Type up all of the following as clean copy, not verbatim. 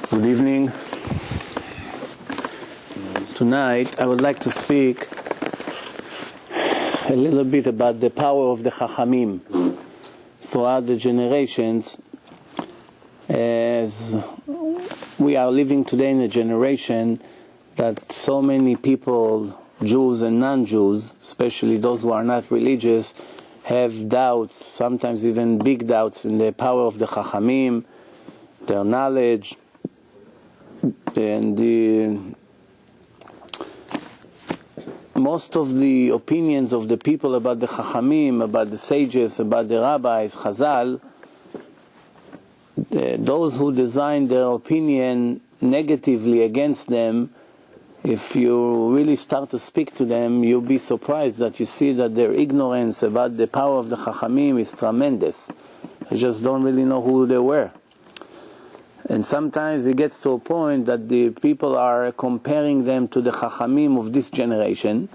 Good evening. Tonight I would like to speak a little bit about the power of the Chachamim throughout the generations, as we are living today in a generation that so many people, Jews and non-Jews, especially those who are not religious, have doubts, sometimes even big doubts in the power of the Chachamim, their knowledge, and most of the opinions of the people about the Chachamim, about the sages, about the rabbis, Chazal, those who design their opinion negatively against them, if you really start to speak to them, you'll be surprised that you see that their ignorance about the power of the Chachamim is tremendous. They just don't really know who they were. And sometimes it gets to a point that the people are comparing them to the Chachamim of this generation.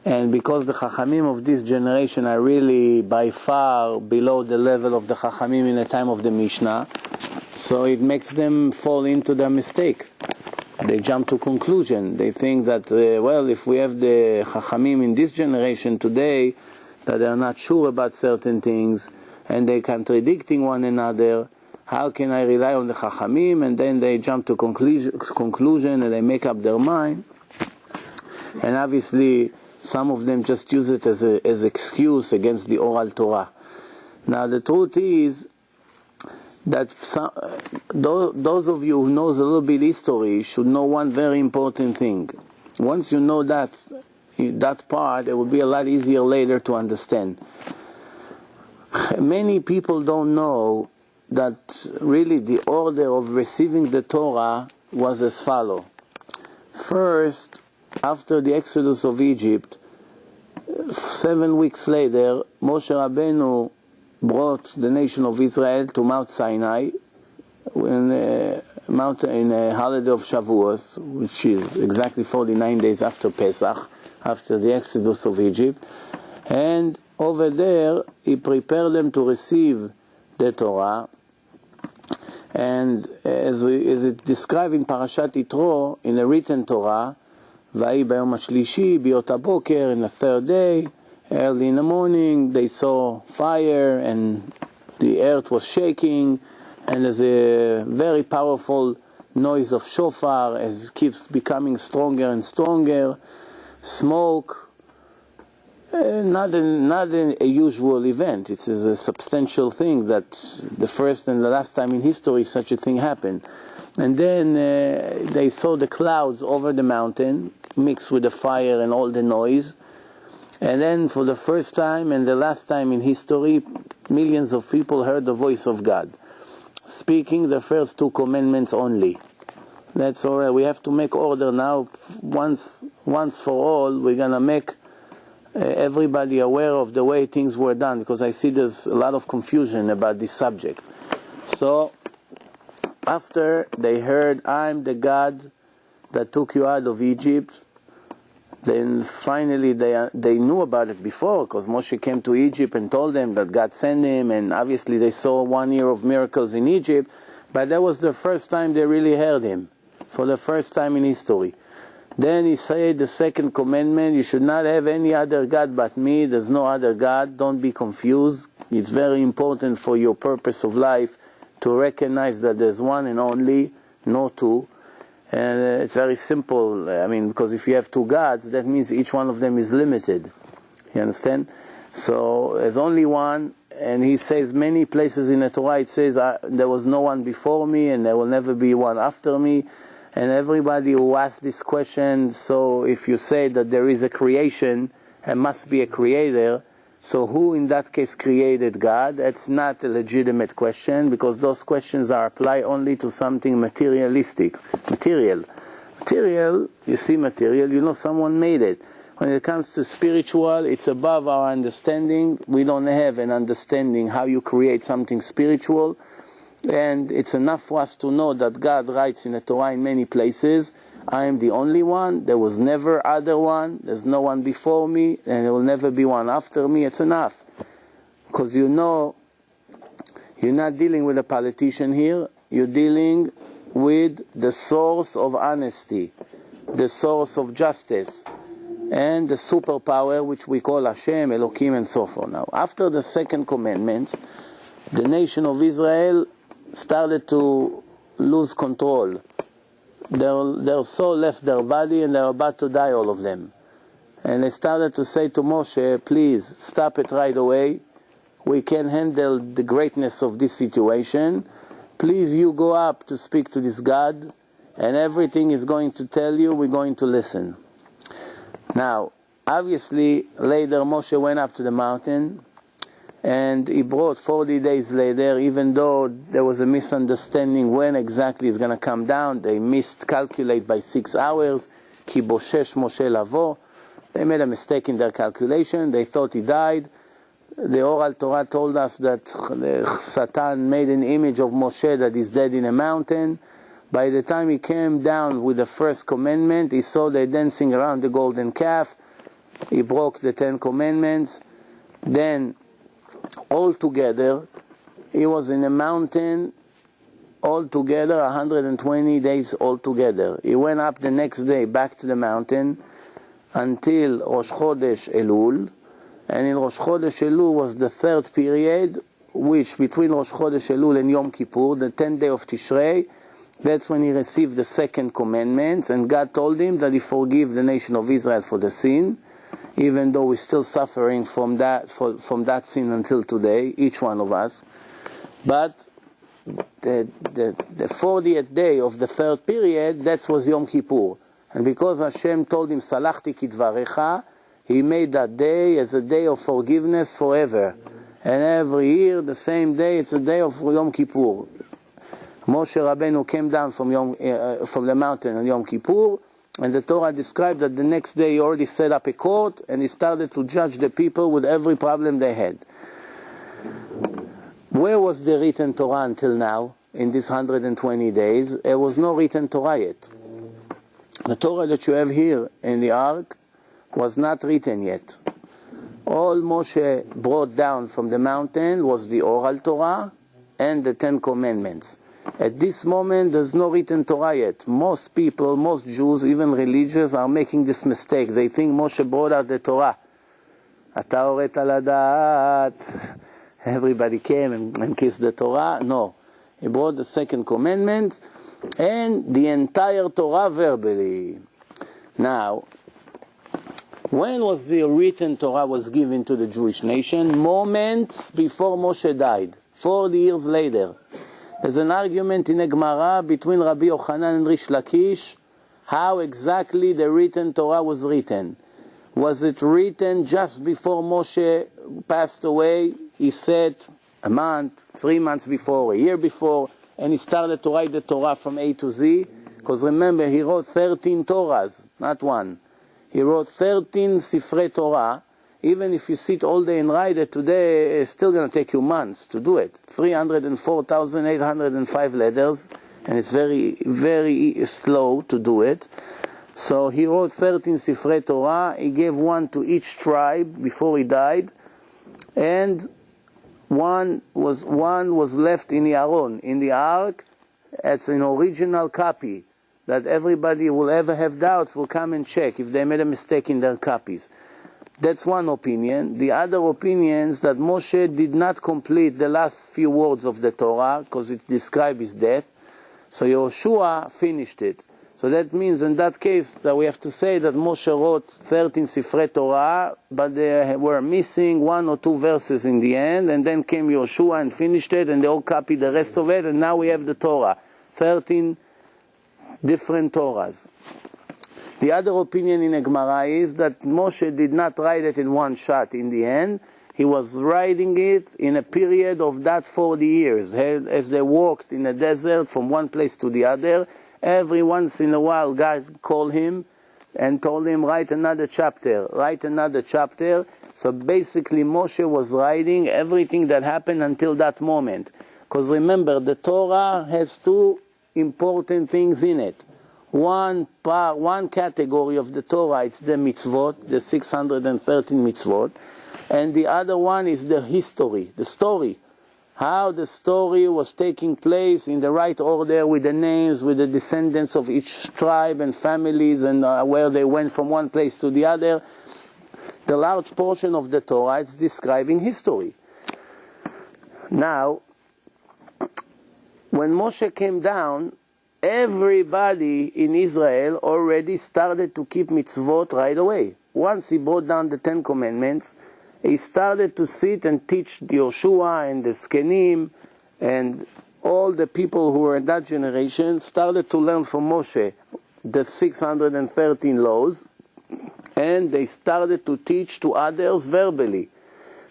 And because the Chachamim of this generation are really by far below the level of the Chachamim in the time of the Mishnah, so it makes them fall into their mistake. They jump to conclusion. They think that, if we have the Chachamim in this generation today, that they are not sure about certain things, and they're contradicting one another, how can I rely on the Chachamim? And then they jump to conclusion and they make up their mind. And obviously, some of them just use it as excuse against the oral Torah. Now, the truth is that those of you who knows a little bit history should know one very important thing. Once you know that part, it will be a lot easier later to understand. Many people don't know that really the order of receiving the Torah was as follows. First, after the Exodus of Egypt, 7 weeks later, Moshe Rabbeinu brought the nation of Israel to Mount Sinai in a holiday of Shavuos, which is exactly 49 days after Pesach, after the Exodus of Egypt. And over there, he prepared them to receive the Torah. And as it described in Parashat Yitro, in the written Torah, Vayhi bayom hashlishi biyot haboker, in the third day, early in the morning, they saw fire and the earth was shaking, and there's a very powerful noise of shofar as it keeps becoming stronger and stronger, smoke. Not a usual event. It's a substantial thing that the first and the last time in history such a thing happened. And then they saw the clouds over the mountain mixed with the fire and all the noise. And then for the first time and the last time in history, millions of people heard the voice of God speaking the first 2 commandments only. That's all right. We have to make order now. Once for all, we're going to make everybody aware of the way things were done, because I see there's a lot of confusion about this subject. So, after they heard, I'm the God that took you out of Egypt, then finally they knew about it before, because Moshe came to Egypt and told them that God sent him, and obviously they saw 1 year of miracles in Egypt, but that was the first time they really heard him, for the first time in history. Then he said the second commandment, you should not have any other God but me. There's no other God. Don't be confused. It's very important for your purpose of life to recognize that there's one and only, no two. And it's very simple. Because if you have 2 gods, that means each one of them is limited. You understand? So there's only one, and he says many places in the Torah, it says there was no one before me and there will never be one after me. And everybody who asks this question, so if you say that there is a creation, there must be a creator, so who in that case created God? That's not a legitimate question, because those questions are applied only to something materialistic. Material, you see material, you know someone made it. When it comes to spiritual, it's above our understanding. We don't have an understanding how you create something spiritual. And it's enough for us to know that God writes in the Torah in many places, I am the only one, there was never other one, there's no one before me, and there will never be one after me. It's enough. Because you know, you're not dealing with a politician here, you're dealing with the source of honesty, the source of justice, and the superpower which we call Hashem, Elohim, and so forth. Now, after the second commandment, the nation of Israel started to lose control. Their soul left their body and they were about to die, all of them. And they started to say to Moshe, please stop it right away. We can handle the greatness of this situation. Please, you go up to speak to this God, and everything is going to tell you, we're going to listen. Now, obviously, later Moshe went up to the mountain, and he brought 40 days later, even though there was a misunderstanding when exactly it's going to come down. They miscalculate by 6 hours. Ki boshesh Moshe lavo. They made a mistake in their calculation. They thought he died. The oral Torah told us that Satan made an image of Moshe that is dead in a mountain. By the time he came down with the first commandment, he saw they dancing around the golden calf. He broke the 10 commandments. Then, all together, he was in a mountain altogether 120 days altogether. He went up the next day back to the mountain until Rosh Chodesh Elul. And in Rosh Chodesh Elul was the third period, which between Rosh Chodesh Elul and Yom Kippur, the 10th day of Tishrei, that's when he received the second commandments, and God told him that he forgive the nation of Israel for the sin, even though we're still suffering from that sin until today, each one of us. But the 40th day of the third period, that was Yom Kippur. And because Hashem told him, Salachti kitvarecha, he made that day as a day of forgiveness forever. And every year, the same day, it's a day of Yom Kippur. Moshe Rabbeinu came down from the mountain on Yom Kippur, and the Torah described that the next day he already set up a court, and he started to judge the people with every problem they had. Where was the written Torah until now, in these 120 days? There was no written Torah yet. The Torah that you have here in the ark was not written yet. All Moshe brought down from the mountain was the oral Torah and the 10 commandments. At this moment, there's no written Torah yet. Most people, most Jews, even religious, are making this mistake. They think Moshe brought out the Torah. Ata oret aladat. Everybody came and kissed the Torah. No. He brought the second commandment and the entire Torah verbally. Now, when was the written Torah was given to the Jewish nation? Moments before Moshe died, 40 years later. There's an argument in a Gemara between Rabbi Yochanan and Rish Lakish how exactly the written Torah was written. Was it written just before Moshe passed away? He said a month, 3 months before, a year before, and he started to write the Torah from A to Z. Because remember, he wrote 13 Torahs, not one. He wrote 13 Sifrei Torah. Even if you sit all day and write it today, it's still going to take you months to do it. 304,805 letters, and it's very, very slow to do it. So he wrote 13 Sifrei Torah. He gave one to each tribe before he died, and one was left in the Aron, in the Ark, as an original copy that everybody will ever have doubts will come and check if they made a mistake in their copies. That's one opinion. The other opinion is that Moshe did not complete the last few words of the Torah because it describes his death. So Yoshua finished it. So that means in that case that we have to say that Moshe wrote 13 Sifrei Torah, but they were missing 1 or 2 verses in the end, and then came Yoshua and finished it, and they all copied the rest of it, and now we have the Torah. 13 different Torahs. The other opinion in the Gemara is that Moshe did not write it in one shot in the end. He was writing it in a period of that 40 years. As they walked in the desert from one place to the other, every once in a while God called him and told him, write another chapter, write another chapter. So basically Moshe was writing everything that happened until that moment. Because remember, the Torah has 2 important things in it. One category of the Torah, it's the mitzvot, the 613 mitzvot, and the other one is the history, the story. how the story was taking place in the right order, with the names, with the descendants of each tribe and families, and where they went from one place to the other. The large portion of the Torah is describing history. Now, when Moshe came down, everybody in Israel already started to keep mitzvot right away. Once he brought down the 10 Commandments, he started to sit and teach Yoshua and the Zkenim and all the people who were in that generation started to learn from Moshe the 613 laws, and they started to teach to others verbally.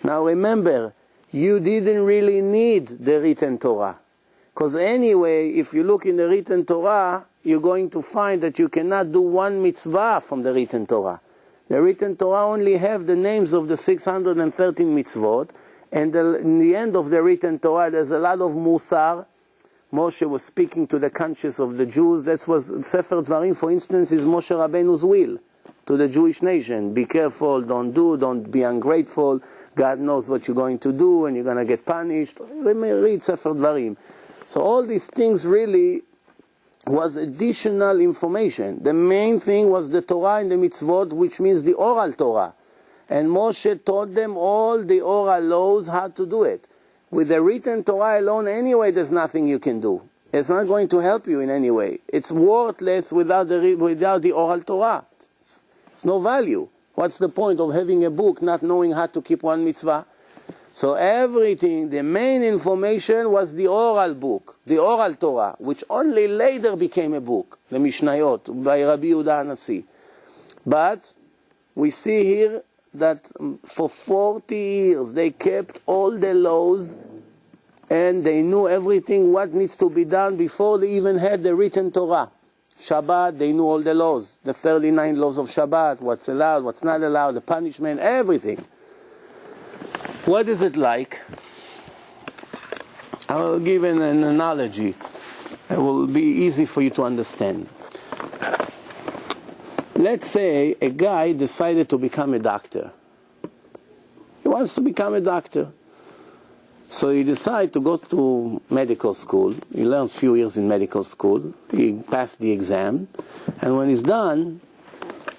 Now remember, you didn't really need the written Torah. Because anyway, if you look in the written Torah, you're going to find that you cannot do one mitzvah from the written Torah. The written Torah only have the names of the 613 mitzvot, and in the end of the written Torah there's a lot of musar. Moshe was speaking to the conscience of the Jews. That was Sefer Dvarim, for instance, is Moshe Rabbeinu's will to the Jewish nation. Be careful, don't be ungrateful. God knows what you're going to do and you're going to get punished. Read Sefer Dvarim. So all these things really was additional information. The main thing was the Torah and the mitzvot, which means the oral Torah. And Moshe taught them all the oral laws, how to do it. With the written Torah alone, anyway, there's nothing you can do. It's not going to help you in any way. It's worthless without the oral Torah. It's no value. What's the point of having a book not knowing how to keep one mitzvah? So everything, the main information was the oral book, the oral Torah, which only later became a book, the Mishnayot, by Rabbi Yehuda HaNasi. But we see here that for 40 years they kept all the laws and they knew everything what needs to be done before they even had the written Torah. Shabbat, they knew all the laws, the 39 laws of Shabbat, what's allowed, what's not allowed, the punishment, everything. What is it like? I will give an analogy. It will be easy for you to understand. Let's say a guy decided to become a doctor. He wants to become a doctor. So he decides to go to medical school. He learns a few years in medical school. He passed the exam. And when he's done,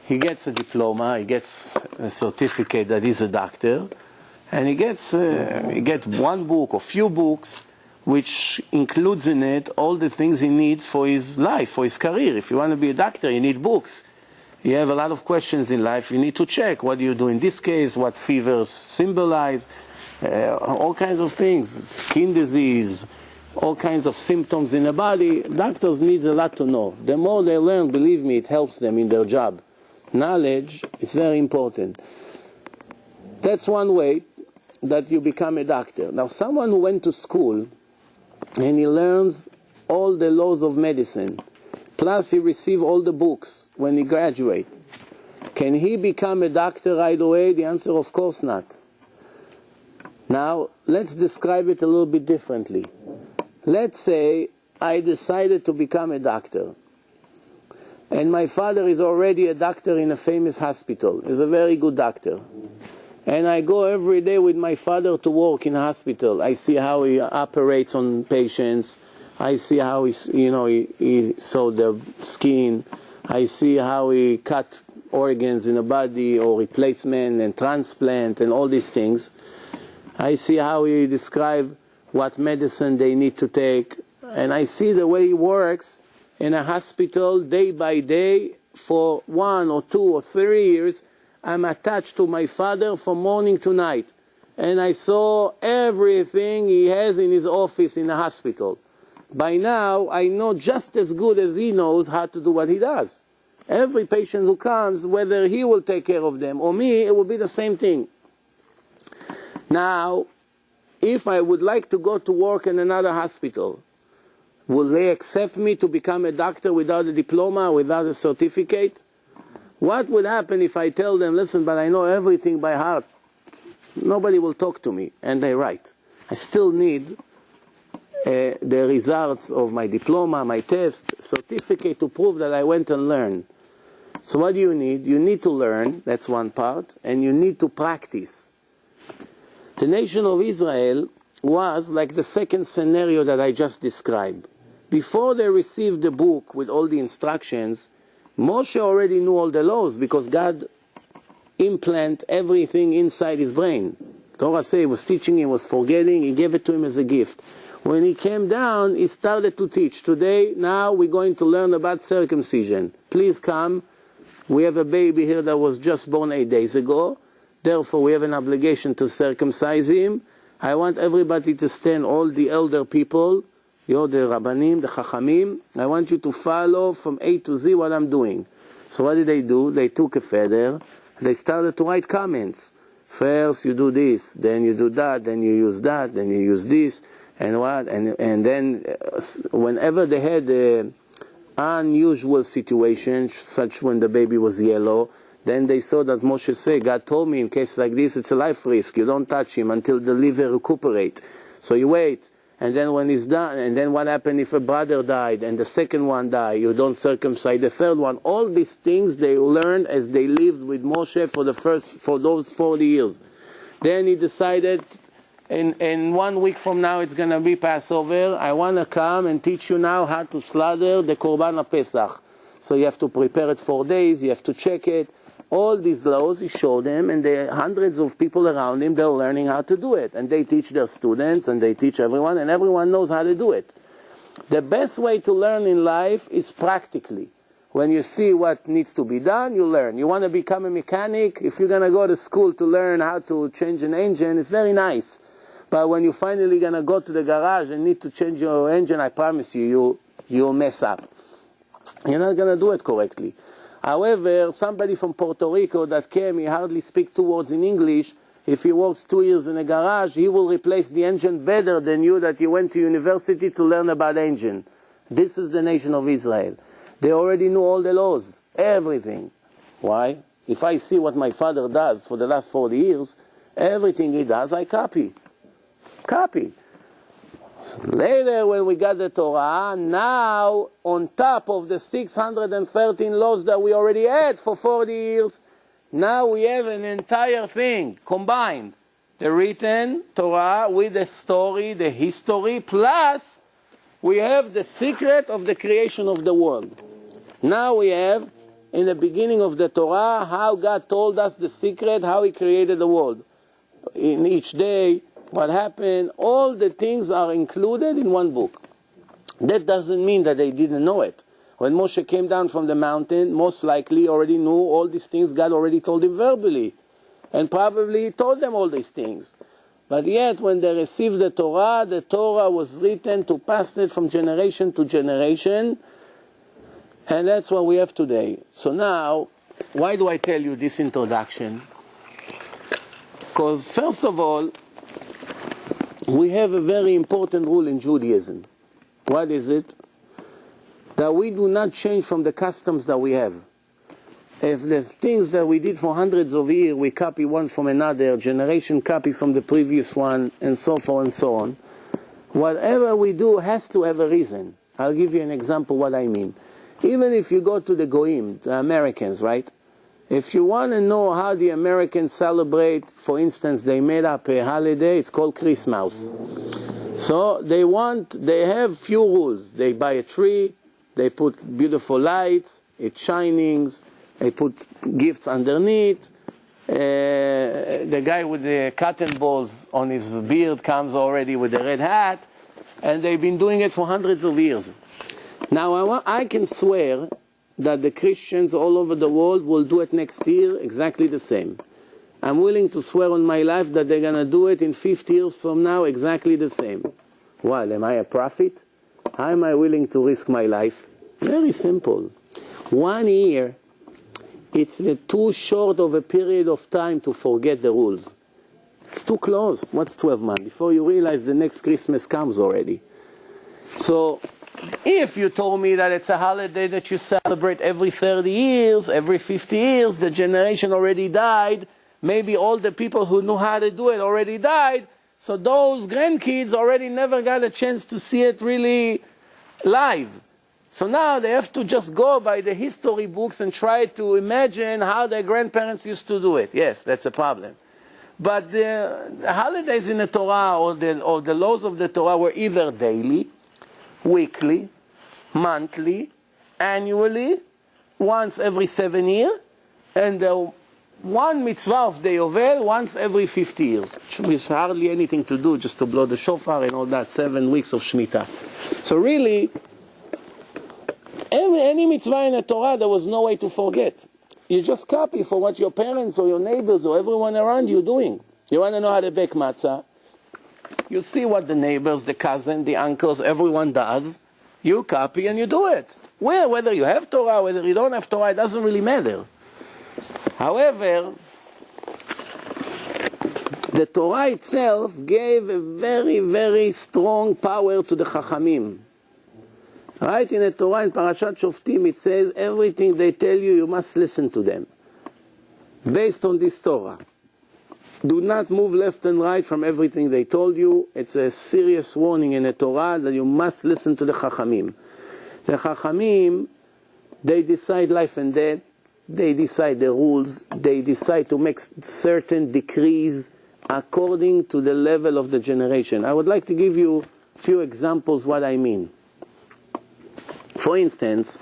he gets a diploma, he gets a certificate that he's a doctor. And he gets one book or few books which includes in it all the things he needs for his life, for his career. If you want to be a doctor, you need books. You have a lot of questions in life. You need to check what do you do in this case, what fevers symbolize, all kinds of things, skin disease, all kinds of symptoms in the body. Doctors need a lot to know. The more they learn, believe me, it helps them in their job. Knowledge is very important. That's one way that you become a doctor. Now, someone who went to school and he learns all the laws of medicine, plus he receives all the books when he graduates, can he become a doctor right away? The answer, of course not. Now, let's describe it a little bit differently. Let's say I decided to become a doctor, and my father is already a doctor in a famous hospital. He's a very good doctor. And I go every day with my father to work in a hospital. I see how he operates on patients. I see how he sew the skin. I see how he cut organs in the body, or replacement and transplant and all these things. I see how he describes what medicine they need to take. And I see the way he works in a hospital day by day for 1 or 2 or 3 years. I'm attached to my father from morning to night. And I saw everything he has in his office in the hospital. By now, I know just as good as he knows how to do what he does. Every patient who comes, whether he will take care of them or me, it will be the same thing. Now, if I would like to go to work in another hospital, will they accept me to become a doctor without a diploma, without a certificate? What would happen if I tell them, listen, but I know everything by heart. Nobody will talk to me. And they're right. I still need the results of my diploma, my test, certificate to prove that I went and learned. So what do you need? You need to learn, that's one part, and you need to practice. The nation of Israel was like the second scenario that I just described. Before they received the book with all the instructions, Moshe already knew all the laws because God implanted everything inside his brain. Torah says he was teaching him, was forgetting, he gave it to him as a gift. When he came down, he started to teach. Today, now we're going to learn about circumcision. Please come. We have a baby here that was just born 8 days ago. Therefore, we have an obligation to circumcise him. I want everybody to stand, all the elder people, the Rabbanim, the Chachamim. I want you to follow from A to Z what I'm doing. So what did they do? They took a feather. They started to write comments. First you do this, then you do that, then you use that, then you use this, and what? And then whenever they had unusual situations, such when the baby was yellow, then they saw that Moshe said, God told me in case like this it's a life risk, you don't touch him until the liver recuperate. So you wait, and then when he's done, and then what happened if a brother died and the second one died, you don't circumcise the third one. All these things they learned as they lived with Moshe for those 40 years. Then he decided, in 1 week from now it's going to be Passover, I want to come and teach you now how to slaughter the Korban Pesach. So you have to prepare it 4 days, you have to check it. All these laws he showed them, and there are hundreds of people around him, they're learning how to do it. And they teach their students, and they teach everyone, and everyone knows how to do it. The best way to learn in life is practically. When you see what needs to be done, you learn. You want to become a mechanic, if you're going to go to school to learn how to change an engine, it's very nice. But when you're finally going to go to the garage and need to change your engine, I promise you, you'll mess up. You're not going to do it correctly. However, somebody from Puerto Rico that came, he hardly speaks 2 words in English. If he works 2 years in a garage, he will replace the engine better than you that you went to university to learn about engine. This is the nation of Israel. They already knew all the laws, everything. Why? If I see what my father does for the last 40 years, everything he does, I copy. So later, when we got the Torah, now, on top of the 613 laws that we already had for 40 years, now we have an entire thing combined. The written Torah with the story, the history, plus we have the secret of the creation of the world. Now we have, in the beginning of the Torah, how God told us the secret, how He created the world. In each day, what happened, all the things are included in one book. That doesn't mean that they didn't know it. When Moshe came down from the mountain, most likely already knew all these things God already told him verbally. And probably he told them all these things. But yet, when they received the Torah was written to pass it from generation to generation. And that's what we have today. So now, why do I tell you this introduction? Because first of all, we have a very important rule in Judaism. What is it? That we do not change from the customs that we have. If the things that we did for hundreds of years, we copy one from another, generation copy from the previous one, and so forth and so on. Whatever we do has to have a reason. I'll give you an example what I mean. Even if you go to the Goyim, the Americans, right? If you want to know how the Americans celebrate, for instance, they made up a holiday, it's called Christmas. So they have few rules. They buy a tree, they put beautiful lights, it's shining, they put gifts underneath. The guy with the cotton balls on his beard comes already with a red hat, and they've been doing it for hundreds of years. Now I can swear that the Christians all over the world will do it next year exactly the same. I'm willing to swear on my life that they're going to do it in 50 years from now exactly the same. What, am I a prophet? How am I willing to risk my life? Very simple. 1 year, it's too short of a period of time to forget the rules. It's too close. What's 12 months? Before you realize the next Christmas comes already. So, if you told me that it's a holiday that you celebrate every 30 years, every 50 years, the generation already died, maybe all the people who knew how to do it already died, so those grandkids already never got a chance to see it really live. So now they have to just go by the history books and try to imagine how their grandparents used to do it. Yes, that's a problem. But the holidays in the Torah or the laws of the Torah were either daily, weekly, monthly, annually, once every 7 years, and one mitzvah of the Yovel once every 50 years. Which hardly anything to do, just to blow the shofar and all that, 7 weeks of Shemitah. So really, any mitzvah in the Torah, there was no way to forget. You just copy for what your parents or your neighbors or everyone around you doing. You want to know how to bake matzah? You see what the neighbors, the cousin, the uncles, everyone does. You copy and you do it. Well, whether you have Torah, whether you don't have Torah, it doesn't really matter. However, the Torah itself gave a very, very strong power to the Chachamim. Right in the Torah, in Parashat Shoftim, it says, everything they tell you, you must listen to them. Based on this Torah. Do not move left and right from everything they told you. It's a serious warning in the Torah that you must listen to the Chachamim. The Chachamim, they decide life and death. They decide the rules. They decide to make certain decrees according to the level of the generation. I would like to give you a few examples what I mean. For instance,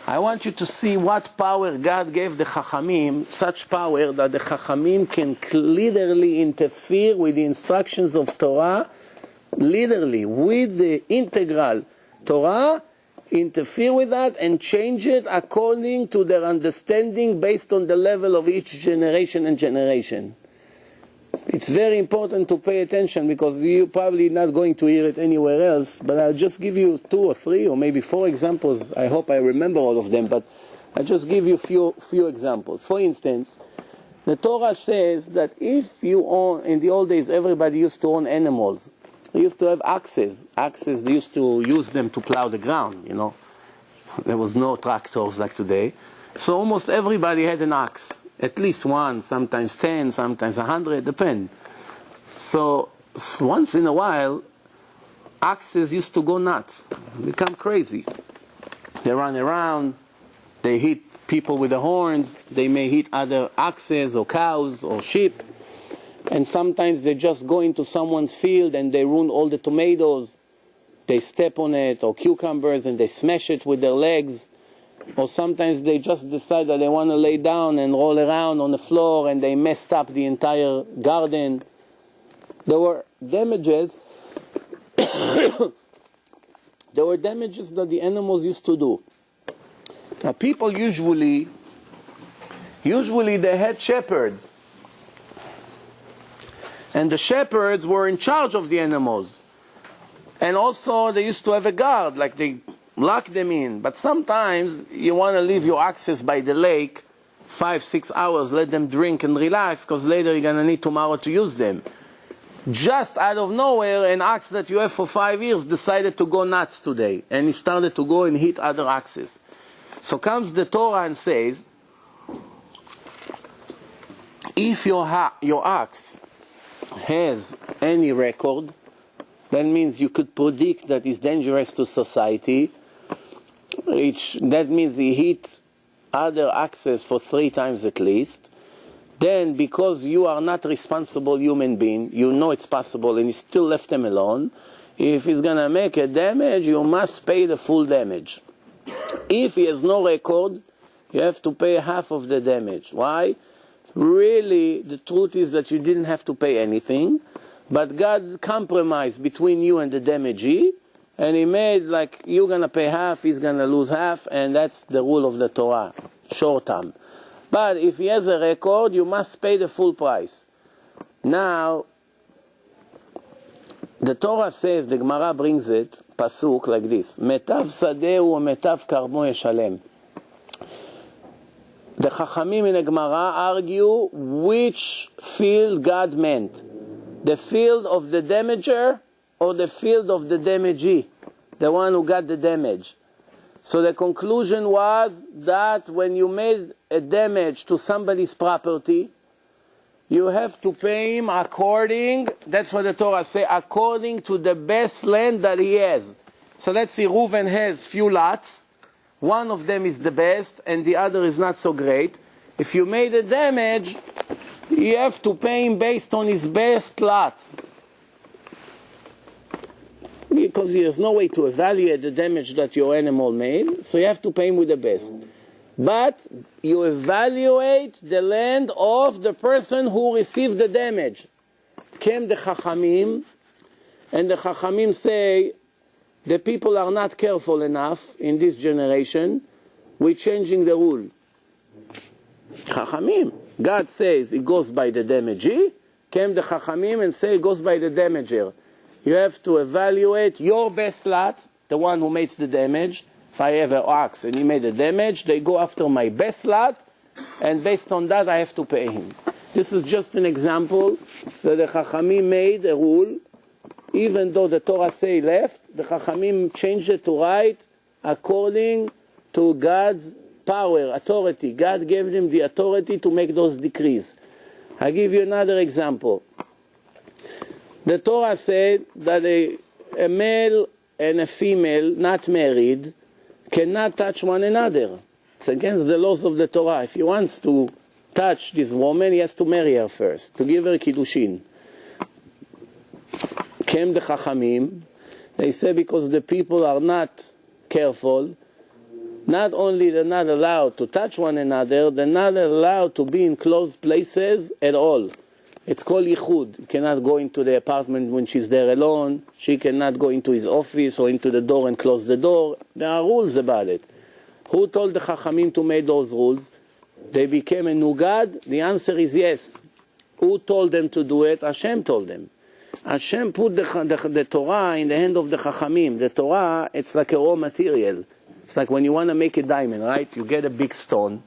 I want you to see what power God gave the Chachamim, such power that the Chachamim can literally interfere with the instructions of Torah, literally, with the integral Torah, interfere with that and change it according to their understanding based on the level of each generation and generation. It's very important to pay attention because you're probably not going to hear it anywhere else, but I'll just give you 2 or 3 or maybe 4 examples. I hope I remember all of them, but I'll just give you few examples. For instance, the Torah says that if you own, in the old days everybody used to own animals. They used to have axes. Axes, they used to use them to plow the ground, you know. There was no tractors like today. So almost everybody had an axe. At least one, sometimes 10, sometimes 100, depend. So once in a while, axes used to go nuts, become crazy. They run around, they hit people with the horns, they may hit other axes or cows or sheep. And sometimes they just go into someone's field and they ruin all the tomatoes. They step on it, or cucumbers, and they smash it with their legs. Or sometimes they just decide that they want to lay down and roll around on the floor and they messed up the entire garden. There were damages. There were damages that the animals used to do. Now people usually they had shepherds. And the shepherds were in charge of the animals. And also they used to have a guard, like they lock them in. But sometimes you want to leave your axes by the lake 5-6 hours, let them drink and relax, because later you're going to need tomorrow to use them. Just out of nowhere, an axe that you have for 5 years decided to go nuts today. And he started to go and hit other axes. So comes the Torah and says, if your axe has any record, that means you could predict that it's dangerous to society. That means he hit other axes for 3 times at least. Then, because you are not responsible human being, you know it's possible and you still left them alone. If he's going to make a damage, you must pay the full damage. If he has no record, you have to pay half of the damage. Why? Really, the truth is that you didn't have to pay anything, but God compromised between you and the damagee, and he made like you're going to pay half, he's going to lose half, and that's the rule of the Torah, short term. But if he has a record, you must pay the full price. Now, the Torah says, the Gemara brings it, pasuk like this, Metav sadeu metav karmo yeshalem. The Chachamim in the Gemara argue which field God meant. The field of the damager or the field of the damagee, the one who got the damage. So the conclusion was that when you made a damage to somebody's property, you have to pay him according, that's what the Torah says, according to the best land that he has. So let's see, Reuven has few lots. One of them is the best and the other is not so great. If you made a damage, You have to pay him based on his best lot. Because there's no way to evaluate the damage that your animal made, so you have to pay him with the best. But you evaluate the land of the person who received the damage. Came the Chachamim, and the Chachamim say, the people are not careful enough in this generation, we're changing the rule. Chachamim. God says it goes by the damagee, came the Chachamim and say it goes by the damager. You have to evaluate your best lot, the one who makes the damage. If I have an ox and he made the damage, they go after my best lot, and based on that I have to pay him. This is just an example that the Chachamim made a rule. Even though the Torah say left, the Chachamim changed it to right according to God's power, authority. God gave them the authority to make those decrees. I'll give you another example. The Torah said that a male and a female not married cannot touch one another. It's against the laws of the Torah. If he wants to touch this woman, he has to marry her first, to give her kiddushin. Came the Chachamim, they say because the people are not careful, not only they're not allowed to touch one another, they're not allowed to be in closed places at all. It's called yichud. You cannot go into the apartment when she's there alone. She cannot go into his office or into the door and close the door. There are rules about it. Who told the Chachamim to make those rules? They became a new God? The answer is yes. Who told them to do it? Hashem told them. Hashem put the Torah in the hand of the Chachamim. The Torah, it's like a raw material. It's like when you want to make a diamond, right? You get a big stone.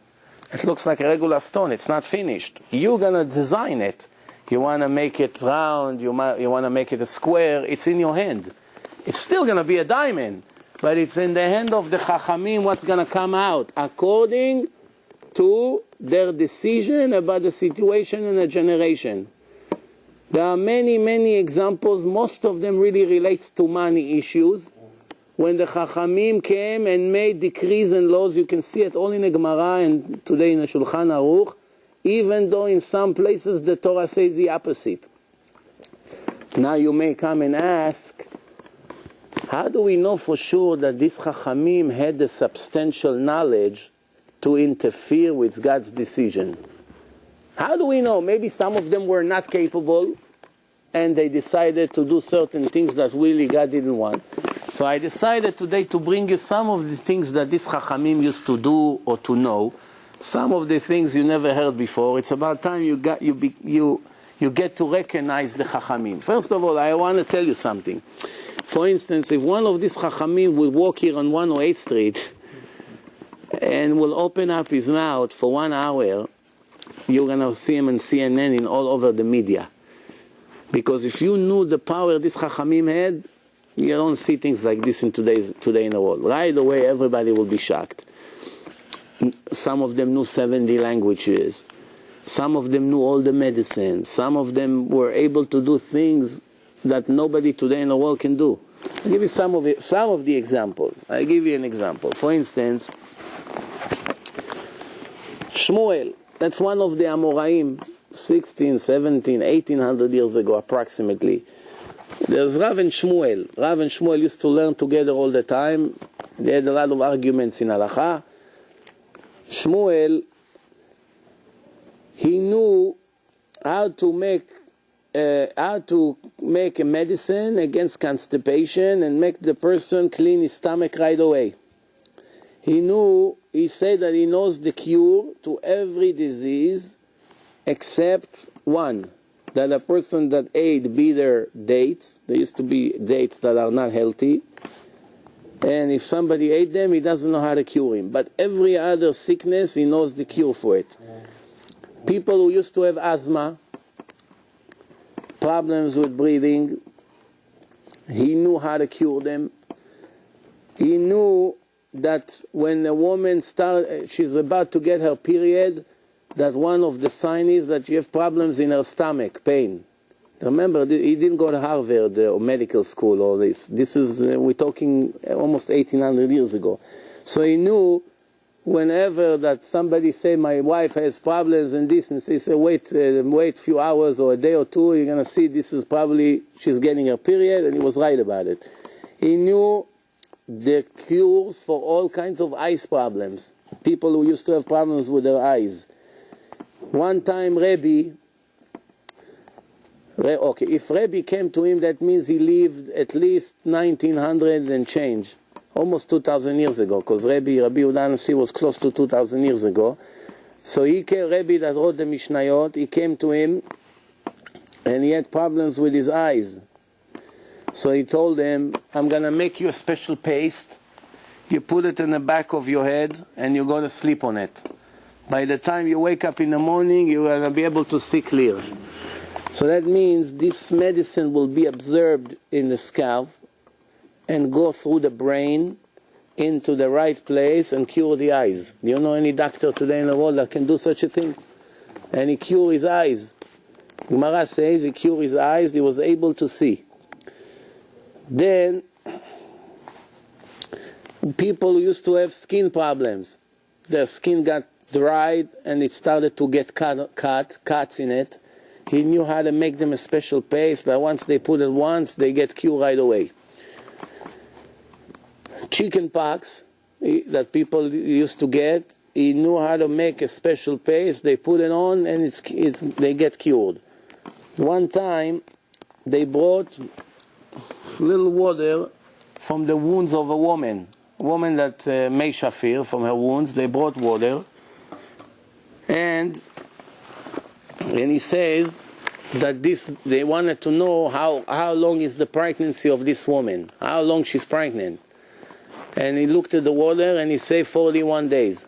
It looks like a regular stone. It's not finished. You're going to design it. You want to make it round, you want to make it a square, it's in your hand. It's still going to be a diamond, but it's in the hand of the Chachamim what's going to come out, according to their decision about the situation and the generation. There are many, many examples, most of them really relates to money issues. When the Chachamim came and made decrees and laws, you can see it all in the Gemara and today in the Shulchan Aruch, even though in some places the Torah says the opposite. Now you may come and ask, how do we know for sure that these Chachamim had the substantial knowledge to interfere with God's decision? How do we know? Maybe some of them were not capable and they decided to do certain things that really God didn't want. So I decided today to bring you some of the things that these Chachamim used to do or to know. Some of the things you never heard before. It's about time you get to recognize the Chachamim. First of all, I want to tell you something. For instance, if one of these Chachamim will walk here on 108th Street and will open up his mouth for 1 hour, you're going to see him on CNN and all over the media. Because if you knew the power this Chachamim had, you don't see things like this today in the world. Right away, everybody will be shocked. Some of them knew 70 languages. Some of them knew all the medicine. Some of them were able to do things that nobody today in the world can do. I'll give you some of the examples. I'll give you an example. For instance, Shmuel, that's one of the Amoraim, 16, 17, 1800 years ago approximately. There's Rav and Shmuel. Rav and Shmuel used to learn together all the time. They had a lot of arguments in Halacha. Shmuel, he knew how to make a medicine against constipation and make the person clean his stomach right away. He said that he knows the cure to every disease except one, that a person that ate bitter dates, there used to be dates that are not healthy, and if somebody ate them, he doesn't know how to cure him. But every other sickness, he knows the cure for it. People who used to have asthma, problems with breathing, he knew how to cure them. He knew that when a woman she's about to get her period, that one of the signs is that you have problems in her stomach, pain. Remember, he didn't go to Harvard or medical school or this. This is, we're talking almost 1800 years ago. So he knew whenever that somebody say my wife has problems and this, and he say wait a few hours or a day or two, you're going to see this is probably she's getting her period, and he was right about it. He knew the cures for all kinds of eyes problems. People who used to have problems with their eyes. One time Rabbi, if Rabbi came to him, that means he lived at least 1900 and change, almost 2,000 years ago, because Rabbi Yehuda was close to 2,000 years ago. So Rabbi that wrote the Mishnayot, he came to him and he had problems with his eyes. So he told him, I'm going to make you a special paste. You put it in the back of your head and you go to sleep on it. By the time you wake up in the morning, you're going to be able to see clear. So that means this medicine will be absorbed in the scalp and go through the brain into the right place and cure the eyes. Do you know any doctor today in the world that can do such a thing? And he cured his eyes. Gemara says he cured his eyes, he was able to see. Then, people who used to have skin problems, their skin got dried and it started to get cuts in it. He knew how to make them a special paste that once they put it once, they get cured right away. Chicken pox that people used to get, he knew how to make a special paste. They put it on and they get cured. One time, they brought little water from the wounds of a woman that made shafir from her wounds. They brought water, and he says that they wanted to know how long is the pregnancy of this woman, how long she's pregnant. And he looked at the water and he said 41 days.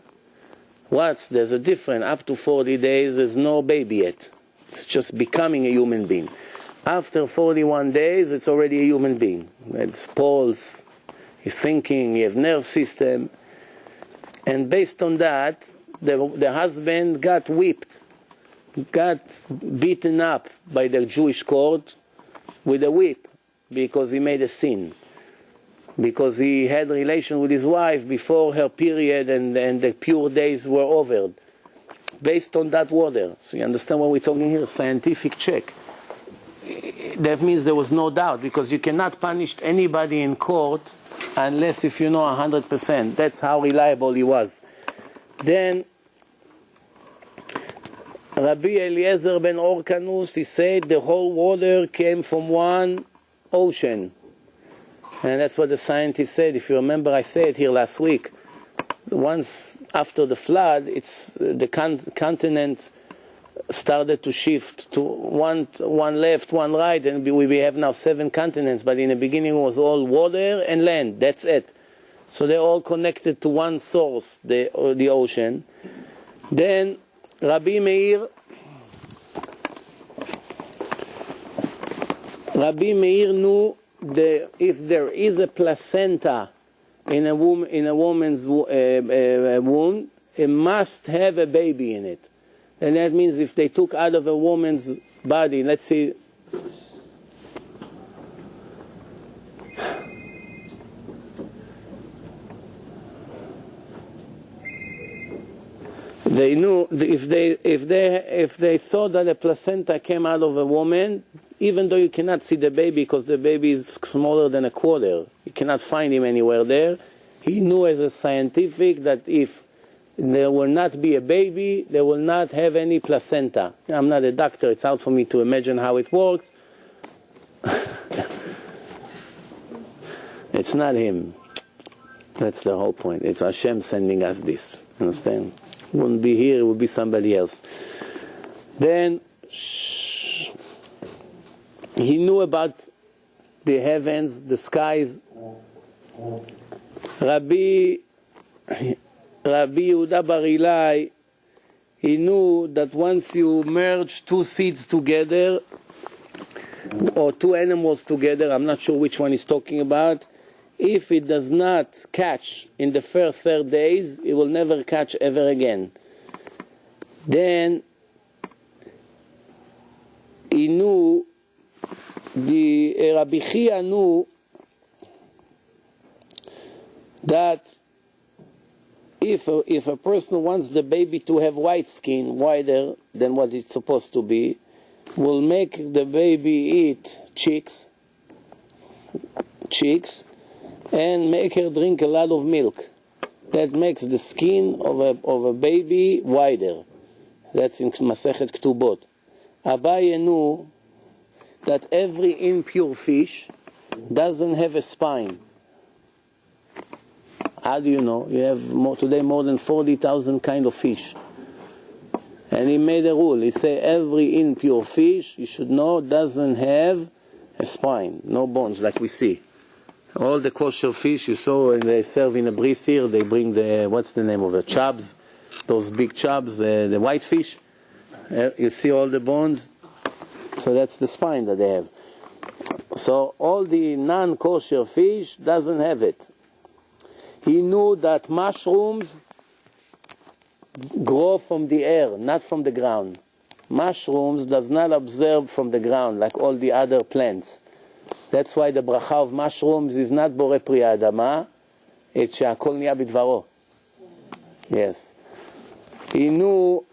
There's a difference. Up to 40 days, there's no baby yet. It's just becoming a human being. After 41 days, it's already a human being. It's pulse, he's thinking, he has nerve system. And based on that, the husband got whipped, got beaten up by the Jewish court with a whip because he made a sin. Because he had a relation with his wife before her period and the pure days were over. Based on that water. So you understand what we're talking here? Scientific check. That means there was no doubt, because you cannot punish anybody in court unless if you know 100%. That's how reliable he was. Then Rabbi Eliezer ben Orkanus, he said the whole water came from one ocean. And that's what the scientists said. If you remember, I said here last week. Once after the flood, the continent started to shift to one left, one right, and we have now 7 continents. But in the beginning, it was all water and land. That's it. So they're all connected to one source, the ocean. Then Rabbi Meir knew if there is a placenta in a woman's womb, it must have a baby in it. And that means if they took out of a woman's body, let's see, they knew if they saw that a placenta came out of a woman, even though you cannot see the baby because the baby is smaller than a quarter, you cannot find him anywhere there. He knew as a scientific that if there will not be a baby, they will not have any placenta. I'm not a doctor, it's hard for me to imagine how it works. It's not him. That's the whole point. It's Hashem sending us this. Understand? It wouldn't be here, it would be somebody else. Then he knew about the heavens, the skies. Rabbi Yehuda Bar Ilai, he knew that once you merge 2 seeds together, or 2 animals together, I'm not sure which one he's talking about, if it does not catch in the first 3 days, it will never catch ever again. Then he knew, Rabbi Chia knew that if a person wants the baby to have white skin, wider than what it's supposed to be, will make the baby eat chicks, and make her drink a lot of milk. That makes the skin of a baby wider. That's in Masechet Ketubot. Abaye knew that every impure fish doesn't have a spine. How do you know? You have today more than 40,000 kind of fish. And he made a rule. He said every impure fish, you should know, doesn't have a spine, no bones like we see. All the kosher fish you saw, and they serve in a bris here, they bring what's the name of it? Chubs, those big chubs, the white fish. You see all the bones? So that's the spine that they have. So all the non-kosher fish doesn't have it. He knew that mushrooms grow from the air, not from the ground. Mushrooms does not observe from the ground like all the other plants. That's why the bracha of mushrooms is not borei pri adama, it's שהכל נהיה בדברו. Yes. He knew,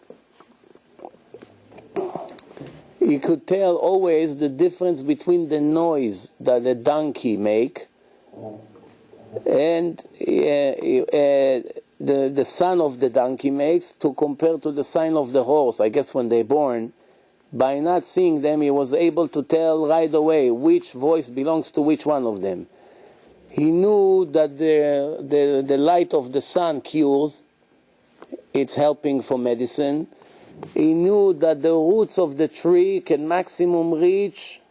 he could tell always the difference between the noise that a donkey make and the sound of the donkey makes to compare to the sound of the horse. I guess when they're born, by not seeing them, he was able to tell right away which voice belongs to which one of them. He knew that the light of the sun cures, it's helping for medicine. He knew that the roots of the tree can maximum reach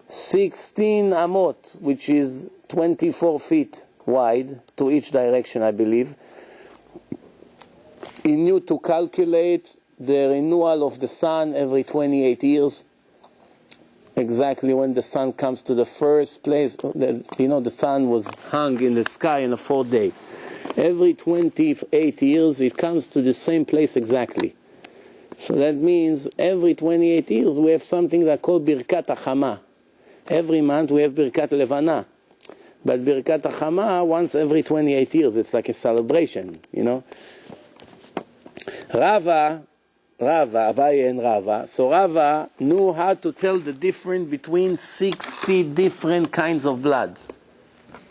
16 amot, which is 24 feet wide to each direction, I believe. He knew to calculate the renewal of the sun every 28 years, exactly when the sun comes to the first place. The sun was hung in the sky in the fourth day. Every 28 years it comes to the same place exactly. So that means every 28 years we have something that called Birkat HaChama. Every month we have Birkat Levana. But Birkat HaChama once every 28 years. It's like a celebration, Rava, Abaye and Rava. So Rava knew how to tell the difference between 60 different kinds of blood.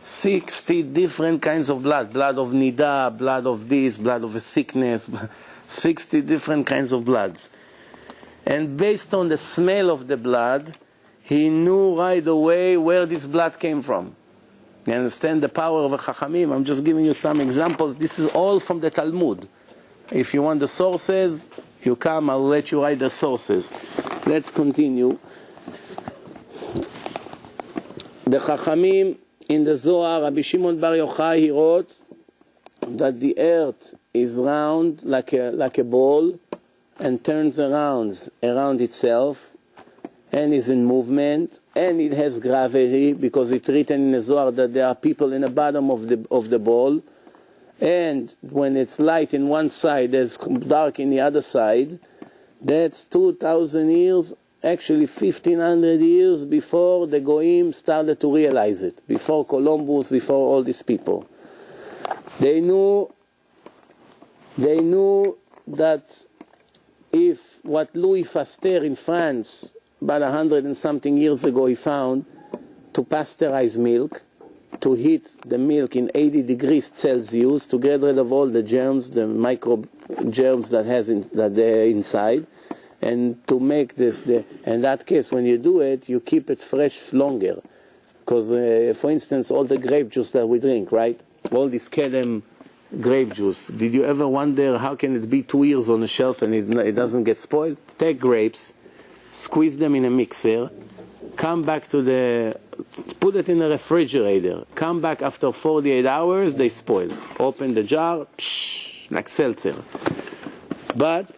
60 different kinds of blood. Blood of nida, blood of this, blood of a sickness. 60 different kinds of bloods. And based on the smell of the blood, he knew right away where this blood came from. You understand the power of a Chachamim? I'm just giving you some examples. This is all from the Talmud. If you want the sources, you come, I'll let you write the sources. Let's continue. The Chachamim in the Zohar, Rabbi Shimon Bar Yochai, he wrote that the earth is round like a ball and turns around itself and is in movement, and it has gravity because it's written in the Zohar that there are people in the bottom of the ball. And when it's light in one side, there's dark in the other side. That's 2,000 years, actually 1,500 years before the Goyim started to realize it. Before Columbus, before all these people. They knew that if what Louis Pasteur in France, about 100 and something years ago, he found to pasteurize milk, to heat the milk in 80 degrees Celsius to get rid of all the germs, the microbe germs that they're inside, and to make this. In that case, when you do it, you keep it fresh longer. Because, for instance, all the grape juice that we drink, right? All this Kedem grape juice. Did you ever wonder how can it be 2 years on the shelf and it doesn't get spoiled? Take grapes, squeeze them in a mixer, come back put it in a refrigerator, come back after 48 hours, they spoil. Open the jar, like seltzer. But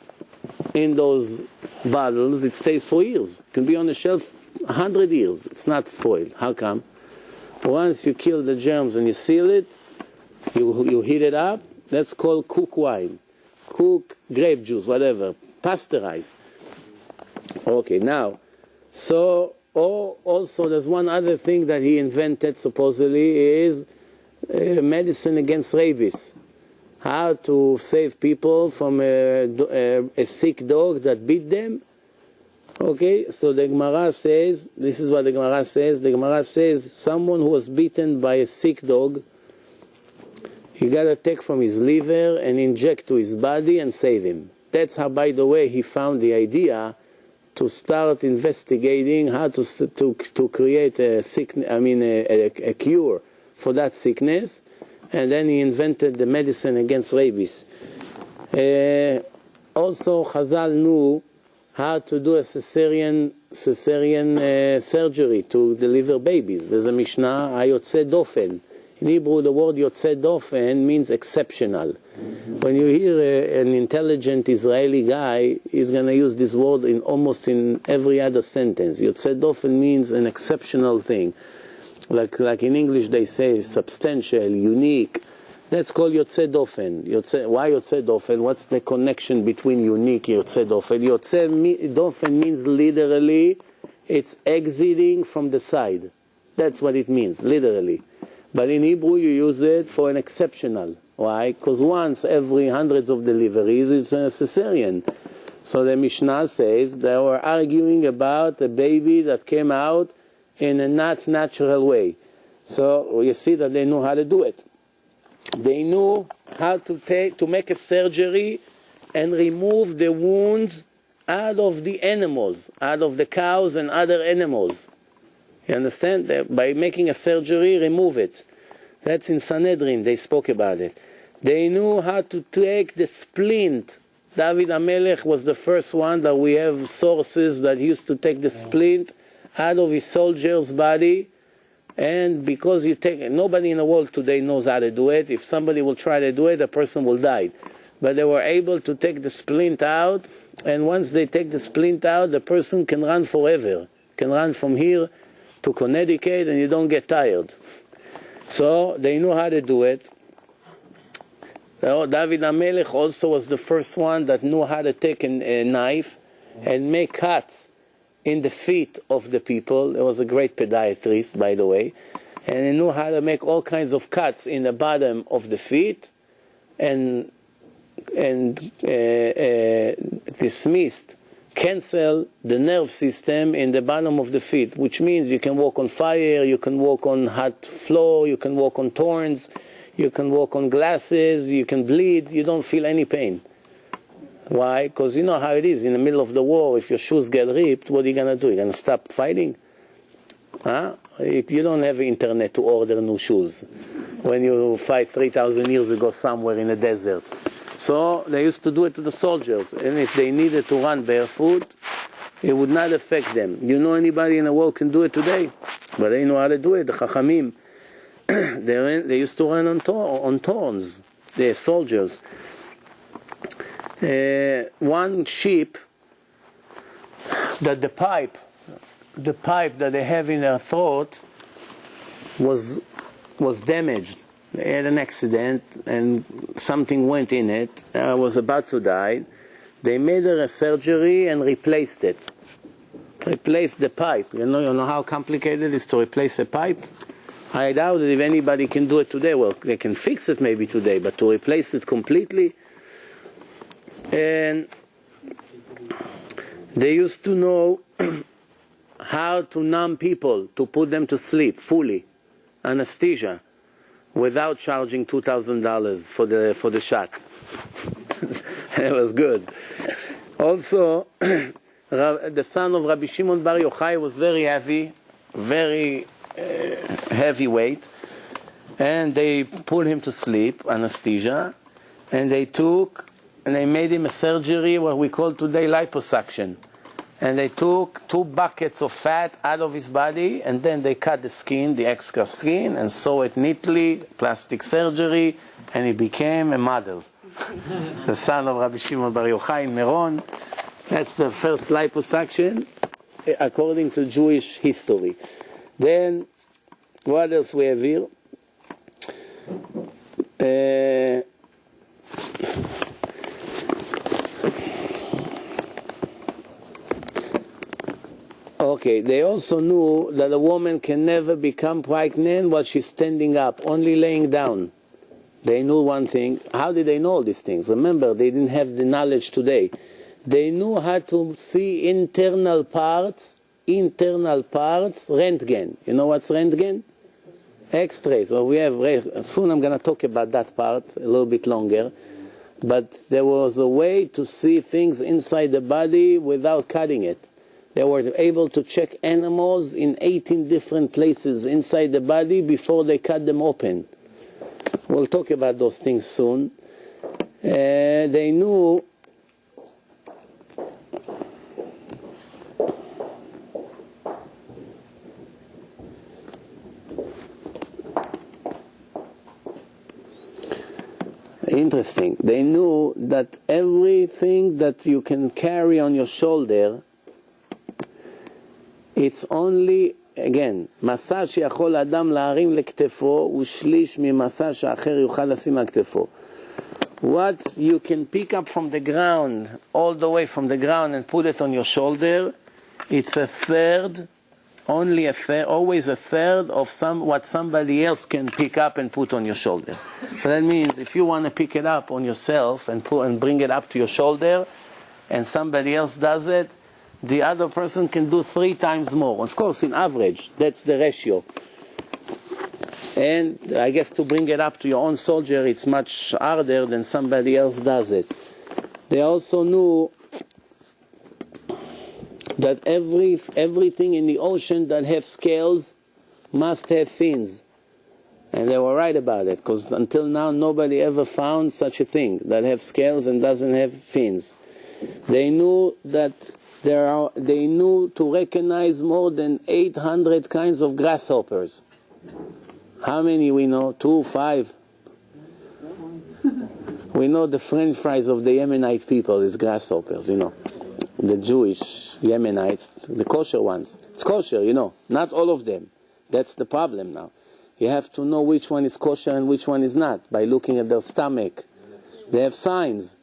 in those bottles, it stays for years. It can be on the shelf 100 years. It's not spoiled. How come? Once you kill the germs and you seal it, you heat it up, that's called cook wine. Cook grape juice, whatever. Pasteurize. Okay, now, so also there's one other thing that he invented supposedly is medicine against rabies. how to save people from a sick dog that beat them. Okay, so the Gemara says, this is what the Gemara says. The Gemara says someone who was beaten by a sick dog, you got to take from his liver and inject to his body and save him. That's how, by the way, he found the idea to start investigating how to create a cure for that sickness, and then he invented the medicine against rabies. Also, Chazal knew how to do a cesarean surgery to deliver babies. There's a Mishnah, Yotze Dofen. In Hebrew, the word Yotze Dofen means exceptional. When you hear an intelligent Israeli guy, he's going to use this word in almost in every other sentence. Yotze Dofen means an exceptional thing. Like in English they say substantial, unique. That's called Yotze Dofen. Why Yotze Dofen? What's the connection between unique and Yotze Dofen? Yotze Dofen means literally it's exiting from the side. That's what it means, literally. But in Hebrew you use it for an exceptional. Why? Because once every hundreds of deliveries it's a cesarean. So the Mishnah says they were arguing about a baby that came out in a not natural way. So you see that they knew how to do it. They knew how to make a surgery and remove the wounds out of the animals, out of the cows and other animals. You understand? By making a surgery, remove it. That's in Sanhedrin, they spoke about it. They knew how to take the splint. David HaMelech was the first one that we have sources that used to take the splint out of his soldier's body. And because nobody in the world today knows how to do it. If somebody will try to do it, a person will die. But they were able to take the splint out, and once they take the splint out, the person can run forever. Can run from here to Connecticut and you don't get tired. So they knew how to do it. David HaMelech also was the first one that knew how to take a knife and make cuts in the feet of the people. He was a great podiatrist, by the way, and he knew how to make all kinds of cuts in the bottom of the feet and cancel the nerve system in the bottom of the feet, which means you can walk on fire, you can walk on hot floor, you can walk on thorns, you can walk on glasses, you can bleed, you don't feel any pain. Why? Because you know how it is in the middle of the war. If your shoes get ripped, what are you going to do? You're going to stop fighting? Huh? You don't have internet to order new shoes when you fight 3,000 years ago somewhere in the desert. So they used to do it to the soldiers, and if they needed to run barefoot, it would not affect them. You know anybody in the world can do it today? But they know how to do it. The Chachamim, they used to run on thorns, the soldiers. One sheep, that the pipe that they have in their throat was damaged. They had an accident and something went in it. Was about to die. They made a surgery and replaced it. Replaced the pipe. You know how complicated it is to replace a pipe? I doubt that if anybody can do it today. Well, they can fix it maybe today, but to replace it completely. And they used to know how to numb people, to put them to sleep fully, anesthesia, without charging $2,000 for the shot. It was good. Also, the son of Rabbi Shimon Bar Yochai was very heavy, very heavyweight, and they put him to sleep, anesthesia, and they made him a surgery, what we call today liposuction. And they took 2 buckets of fat out of his body, and then they cut the skin, the extra skin, and sew it neatly, plastic surgery, and he became a model. The son of Rabbi Shimon Bar Yochai in Meron. That's the first liposuction, according to Jewish history. Then, what else we have here? Okay, they also knew that a woman can never become pregnant while she's standing up, only laying down. They knew one thing. How did they know all these things? Remember, they didn't have the knowledge today. They knew how to see internal parts, Röntgen. You know what's Röntgen? X-rays. Well, soon I'm going to talk about that part a little bit longer. But there was a way to see things inside the body without cutting it. They were able to check animals in 18 different places inside the body before they cut them open. We'll talk about those things soon. They knew interesting. They knew that everything that you can carry on your shoulder, it's only, again, מסע שיכול אדם להרים לכתפו הוא שליש ממסע שאחר יוכל לשים על כתפו. What you can pick up from the ground, all the way from the ground and put it on your shoulder, it's a third, only a third, always a third of what somebody else can pick up and put on your shoulder. So that means if you want to pick it up on yourself and bring it up to your shoulder, and somebody else does it, the other person can do 3 times more. Of course, in average, that's the ratio. And I guess to bring it up to your own soldier, it's much harder than somebody else does it. They also knew that everything in the ocean that have scales must have fins. And they were right about it, because until now nobody ever found such a thing, that have scales and doesn't have fins. They knew that they knew to recognize more than 800 kinds of grasshoppers. How many we know? 2, 5? We know the French fries of the Yemenite people is grasshoppers, you know. The Jewish Yemenites, the kosher ones. It's kosher, you know. Not all of them. That's the problem now. You have to know which one is kosher and which one is not by looking at their stomach. They have signs.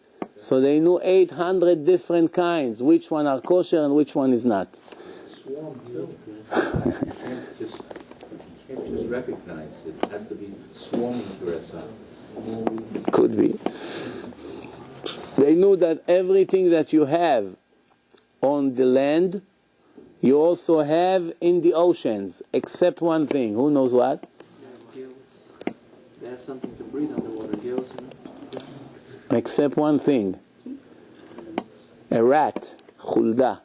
So they knew 800 different kinds, which one are kosher and which one is not. You can't just recognize it. It has to be swarming grasshoppers. Could be. They knew that everything that you have on the land, you also have in the oceans, except one thing. Who knows what? Gills. They have something to breathe underwater. Gills, you know? Except one thing. A rat. Khulda.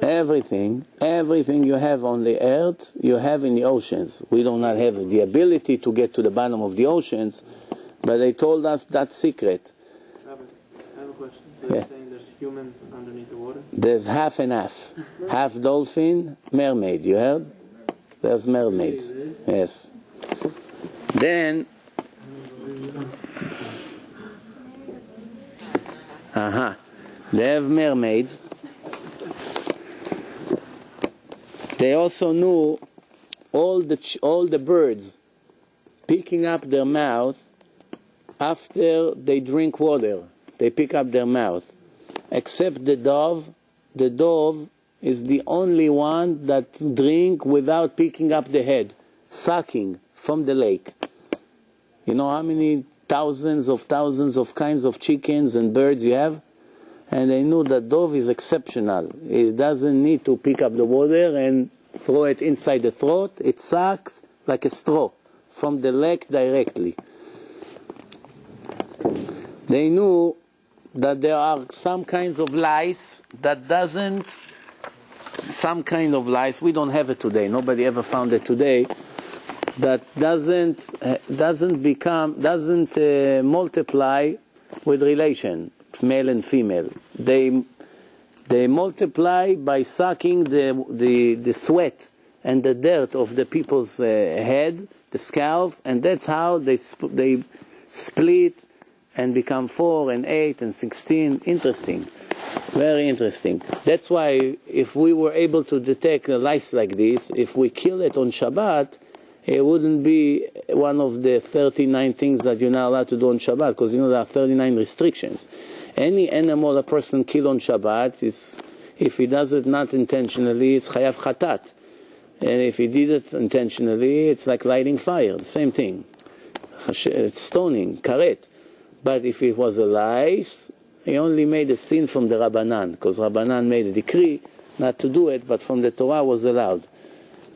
Everything you have on the earth, you have in the oceans. We do not have the ability to get to the bottom of the oceans, but they told us that secret. Rabbi, I have a question. So you're saying there's humans underneath the water? There's half and half. Half dolphin, mermaid. You heard? There's mermaids. Yes. Then, they have mermaids. They also knew all the birds picking up their mouth after they drink water. They pick up their mouth. Except the dove. The dove is the only one that drink without picking up the head, sucking from the lake. You know how many thousands of kinds of chickens and birds you have? And they knew that dove is exceptional. It doesn't need to pick up the water and throw it inside the throat. It sucks like a straw from the lake directly. They knew that there are some kinds of lice that doesn't, some kind of lice, we don't have it today, nobody ever found it today, that doesn't multiply with relation, male and female. They multiply by sucking the sweat and the dirt of the people's head, the scalp, and that's how they split and become 4 and 8 and 16. Interesting, very interesting. That's why if we were able to detect a lice like this, if we kill it on Shabbat, it wouldn't be one of the 39 things that you're not allowed to do on Shabbat, because you know there are 39 restrictions. Any animal a person kill on Shabbat, if he does it not intentionally, it's chayav chatat. And if he did it intentionally, it's like lighting fire, the same thing. stoning, karet. But if it was a lice, he only made a sin from the Rabbanan, because Rabbanan made a decree not to do it, but from the Torah was allowed.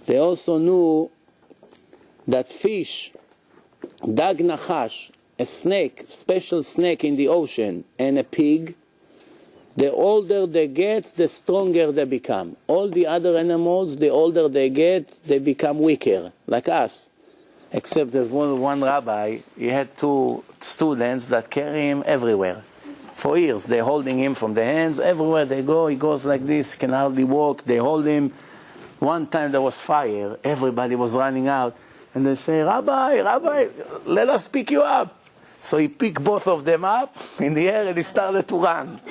They also knew that fish, dag nachash, a snake, special snake in the ocean, and a pig, the older they get, the stronger they become. All the other animals, the older they get, they become weaker, like us. Except there's one rabbi, he had 2 students that carry him everywhere. For years, they're holding him from the hands. Everywhere they go, he goes like this, he can hardly walk. They hold him. One time there was fire. Everybody was running out. And they say, Rabbi, let us pick you up. So he picked both of them up in the air and he started to run.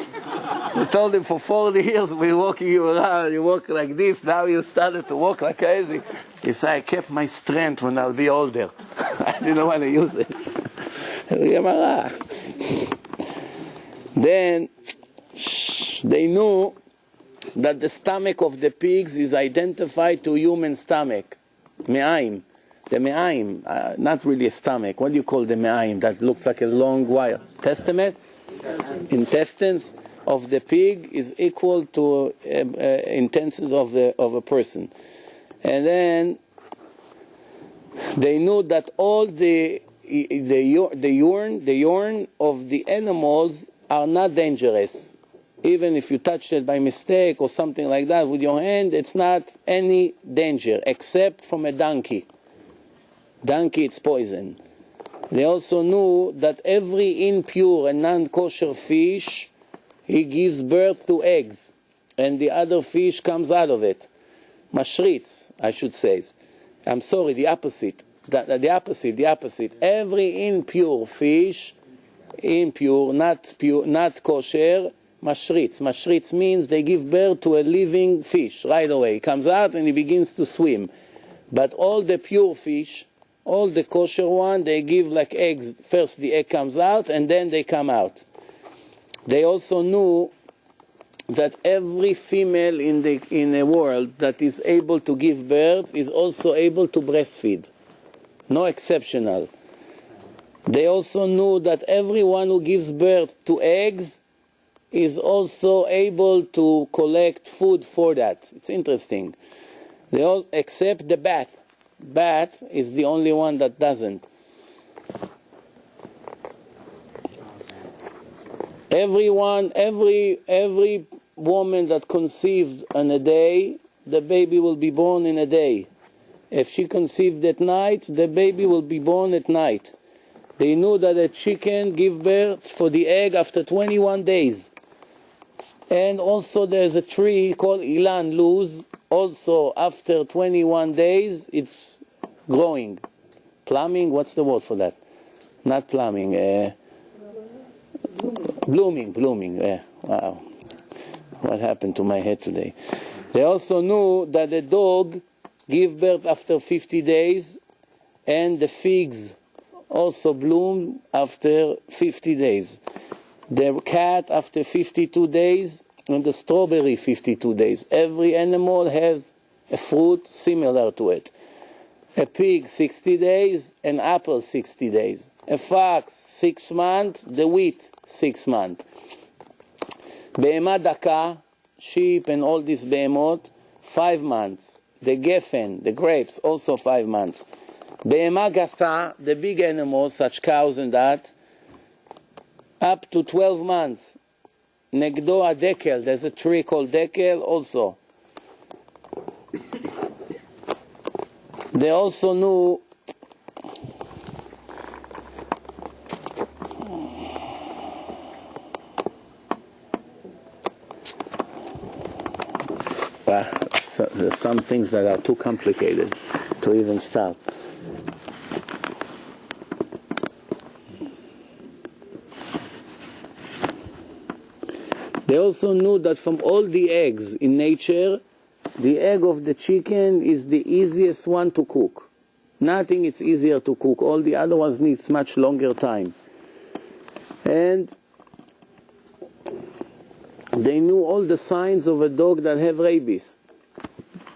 We told him for 40 years we're walking you around. You walk like this. Now you started to walk like crazy. He said, I kept my strength when I'll be older. I didn't want to use it. Then they knew that the stomach of the pigs is identified to human stomach. Me'aim. The me'aim, not really a stomach. What do you call the me'aim? That looks like a long wire. Testament? Intestines of the pig is equal to intestines of a person. And then they knew that all the urine of the animals are not dangerous. Even if you touched it by mistake or something like that with your hand, it's not any danger, except from a donkey. Donkey, it's poison. They also knew that every impure and non-kosher fish, he gives birth to eggs, and the other fish comes out of it. Mashritz, I should say. I'm sorry, the opposite. The opposite. Every impure fish, not kosher, mashritz. Mashritz means they give birth to a living fish right away. He comes out and he begins to swim. But all the pure fish, all the kosher one, they give like eggs. First the egg comes out and then they come out. They also knew that every female in the world that is able to give birth is also able to breastfeed. No exceptional. They also knew that everyone who gives birth to eggs is also able to collect food for that. It's interesting. They all except the bat. Bat is the only one that doesn't. Every woman that conceived in a day, the baby will be born in a day. If she conceived at night, the baby will be born at night. They knew that a chicken gives birth for the egg after 21 days. And also there's a tree called Ilan Luz. Also after 21 days, it's growing. Plumbing, what's the word for that? Not plumbing. Blooming. Wow. What happened to my head today? They also knew that the dog gives birth after 50 days and the figs also bloom after 50 days. The cat after 52 days and the strawberry 52 days. Every animal has a fruit similar to it. A pig 60 days, an apple 60 days. A fox 6 months, the wheat 6 months. Behema daka, sheep and all these behemot, 5 months. The geffen, the grapes, also 5 months. Behema gasa, the big animals, such cows and that, up to 12 months. Negdo adekel, there's a tree called dekel also. They also knew there's some things that are too complicated to even start. They also knew that from all the eggs in nature, the egg of the chicken is the easiest one to cook. Nothing is easier to cook. All the other ones needs much longer time. And they knew all the signs of a dog that have rabies.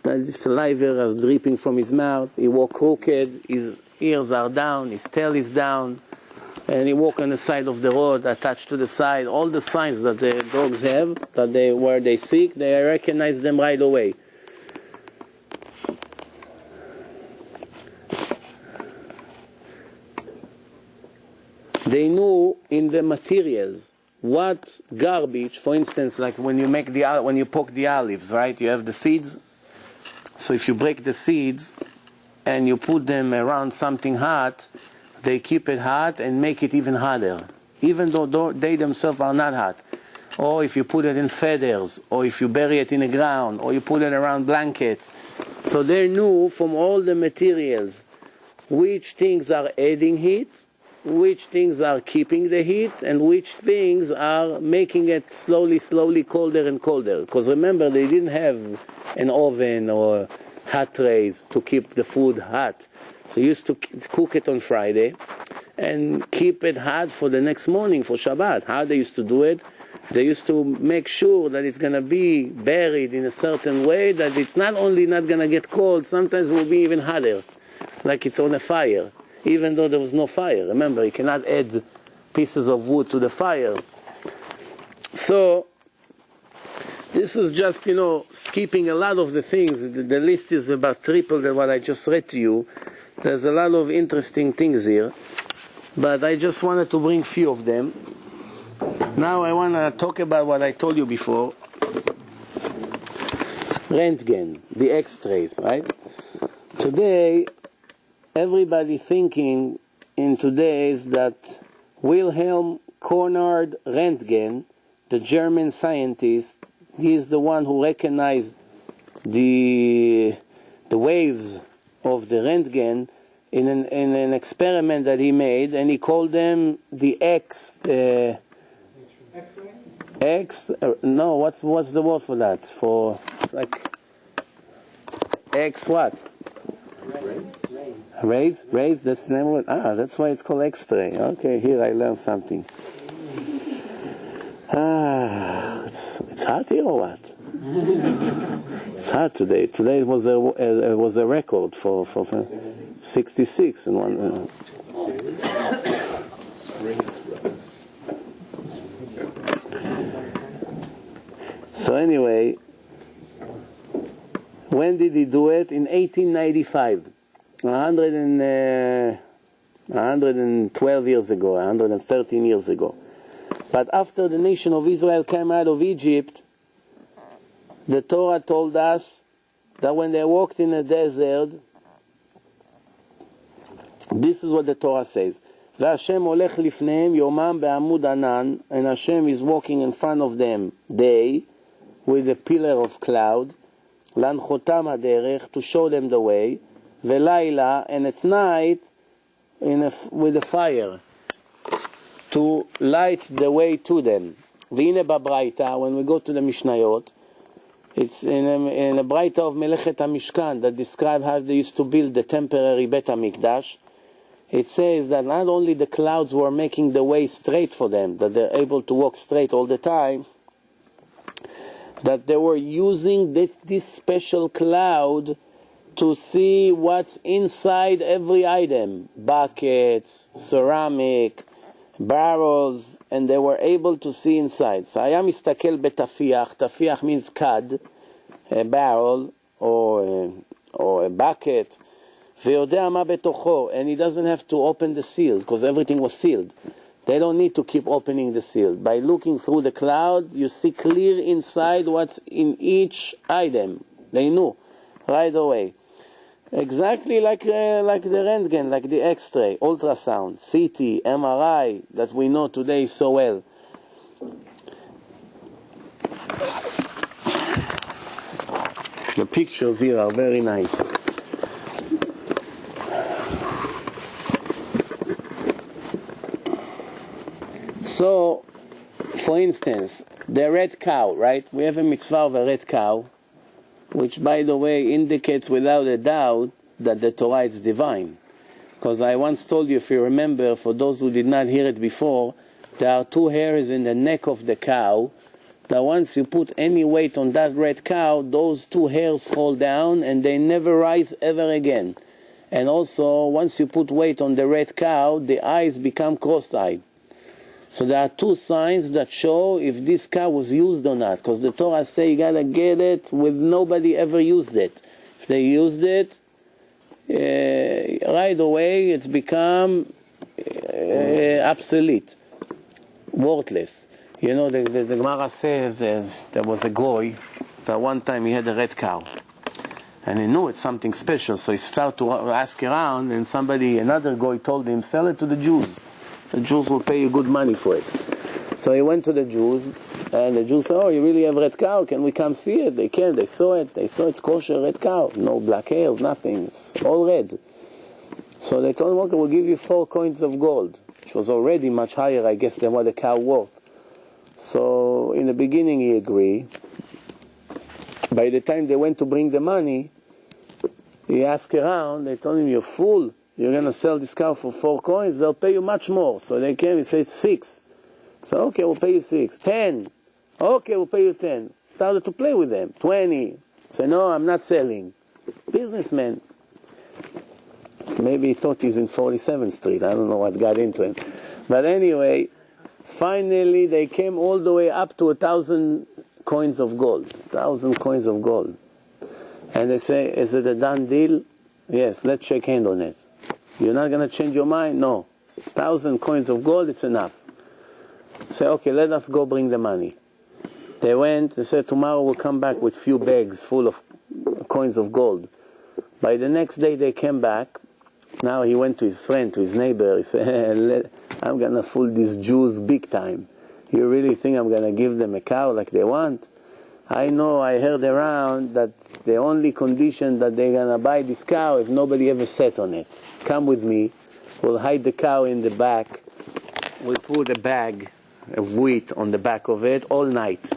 That his saliva is dripping from his mouth, he walk crooked, ears are down, his tail is down, and he walk on the side of the road, attached to the side. All the signs that the dogs have, that where they sick, they recognize them right away. They knew in the materials what garbage, for instance, like when you poke the olives, right? You have the seeds. So if you break the seeds and you put them around something hot, they keep it hot and make it even hotter, even though they themselves are not hot. Or if you put it in feathers, or if you bury it in the ground, or you put it around blankets. So they knew from all the materials which things are adding heat, which things are keeping the heat, and which things are making it slowly colder and colder. Because remember, they didn't have an oven or hot trays to keep the food hot. So you used to cook it on Friday and keep it hot for the next morning, for Shabbat. How they used to do it? They used to make sure that it's going to be buried in a certain way that it's not only not going to get cold, sometimes it will be even hotter, like it's on a fire, even though there was no fire. Remember, you cannot add pieces of wood to the fire. So this is just, skipping a lot of the things. The list is about triple than what I just read to you. There's a lot of interesting things here, but I just wanted to bring few of them. Now I want to talk about what I told you before. Röntgen, the X-rays, right? Today, everybody thinking in today's that Wilhelm Conrad Röntgen, the German scientist, he is the one who recognized the waves of the Röntgen in an experiment that he made, and he called them the X-ray? No, what's the word for that? For like X what? Rays? That's the name of it? That's why it's called X-ray. Okay, here I learned something. It's hot here or what? It's hot today. Today was a record for 66 and one. So anyway, when did he do it? In 1895. 112 years ago, 113 years ago. But after the nation of Israel came out of Egypt, the Torah told us that when they walked in the desert, this is what the Torah says. והשם הולך לפניהם יומם בעמוד ענן, and Hashem is walking in front of them day with a pillar of cloud, להנחותם הדרך, to show them the way, ולילה, and it's night, with a fire, to light the way to them. והנה בברייתא, when we go to the Mishnayot, it's in a Braita of Melechet HaMishkan that describe how they used to build the temporary Bet HaMikdash. It says that not only the clouds were making the way straight for them, that they're able to walk straight all the time, that they were using this special cloud to see what's inside every item, buckets, ceramic, barrels, and they were able to see inside. So היה מסתכל בתפיח, תפיח means cad, a barrel or a bucket, ויודע מה בתוכו, and he doesn't have to open the seal because everything was sealed. They don't need to keep opening the seal. By looking through the cloud, you see clear inside what's in each item. They knew right away. Exactly like the Röntgen, like the X-ray, ultrasound, CT, MRI, that we know today so well. The pictures here are very nice. So, for instance, the red cow, right? We have a mitzvah of a red cow, which, by the way, indicates without a doubt that the Torah is divine. Because I once told you, if you remember, for those who did not hear it before, there are two hairs in the neck of the cow, that once you put any weight on that red cow, those two hairs fall down and they never rise ever again. And also, once you put weight on the red cow, the eyes become cross-eyed. So there are two signs that show if this cow was used or not. Because the Torah says you gotta get it with nobody ever used it. If they used it, right away it's become obsolete, worthless. You know, the Gemara says there was a goy that one time he had a red cow. And he knew it's something special, so he started to ask around, and another guy told him, sell it to the Jews. The Jews will pay you good money for it. So he went to the Jews, and the Jews said, oh, you really have red cow? Can we come see it? They came, they saw it. They saw it's kosher red cow. No black hairs, nothing. It's all red. So they told him, okay, we'll give you 4 coins of gold, which was already much higher, I guess, than what the cow worth. So in the beginning he agreed. By the time they went to bring the money, he asked around, they told him, you're fool, you're going to sell this cow for 4 coins, they'll pay you much more. So they came, he said 6. So okay, we'll pay you 6. 10. Okay, we'll pay you 10. Started to play with them. 20. Say, no, I'm not selling. Businessman. Maybe he thought he's in 47th Street. I don't know what got into him. But anyway, finally they came all the way up to 1,000 coins of gold. 1,000 coins of gold. And they say, is it a done deal? Yes, let's shake hand on it. You're not going to change your mind? No. 1,000 coins of gold, it's enough. Say, okay, let us go bring the money. They went, they said, tomorrow we'll come back with few bags full of coins of gold. By the next day they came back. Now he went to his friend, to his neighbor. He said, I'm going to fool these Jews big time. You really think I'm going to give them a cow like they want? I know, I heard around that the only condition that they're going to buy this cow if nobody ever sat on it. Come with me. We'll hide the cow in the back. We'll put a bag of wheat on the back of it all night.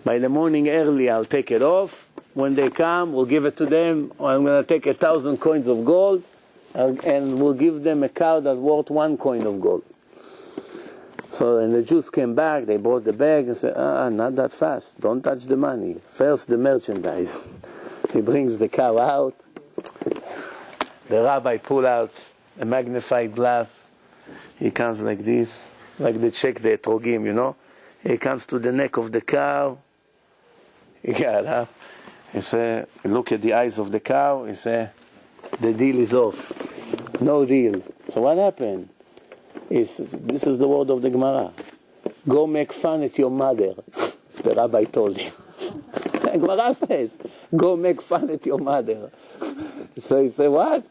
By the morning early, I'll take it off. When they come, we'll give it to them. I'm going to take 1,000 coins of gold and we'll give them a cow that's worth 1 coin of gold. So when the Jews came back, they brought the bag and said, not that fast. Don't touch the money. First the merchandise. He brings the cow out. The rabbi pull out a magnified glass. He comes like this, like they check the etrogim, you know. He comes to the neck of the cow. He got up. He said, look at the eyes of the cow. He said, the deal is off. No deal. So what happened? This is the word of the Gemara. Go make fun at your mother, the rabbi told him. The Gemara says, go make fun at your mother. So he said, what?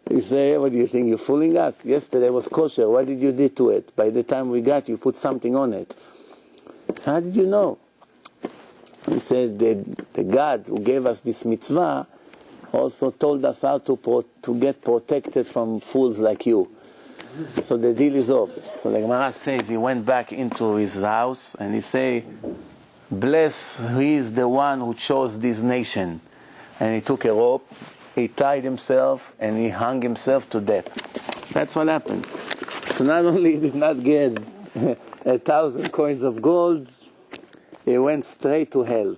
He said, what do you think, you're fooling us? Yesterday was kosher, what did you do to it? By the time we got, you put something on it. So how did you know? He said, the God who gave us this mitzvah also told us how to get protected from fools like you. So the deal is off. So the Gemara says he went back into his house and he say, bless who is the one who chose this nation. And he took a rope, he tied himself, and he hung himself to death. That's what happened. So not only he did not get 1,000 coins of gold, he went straight to hell.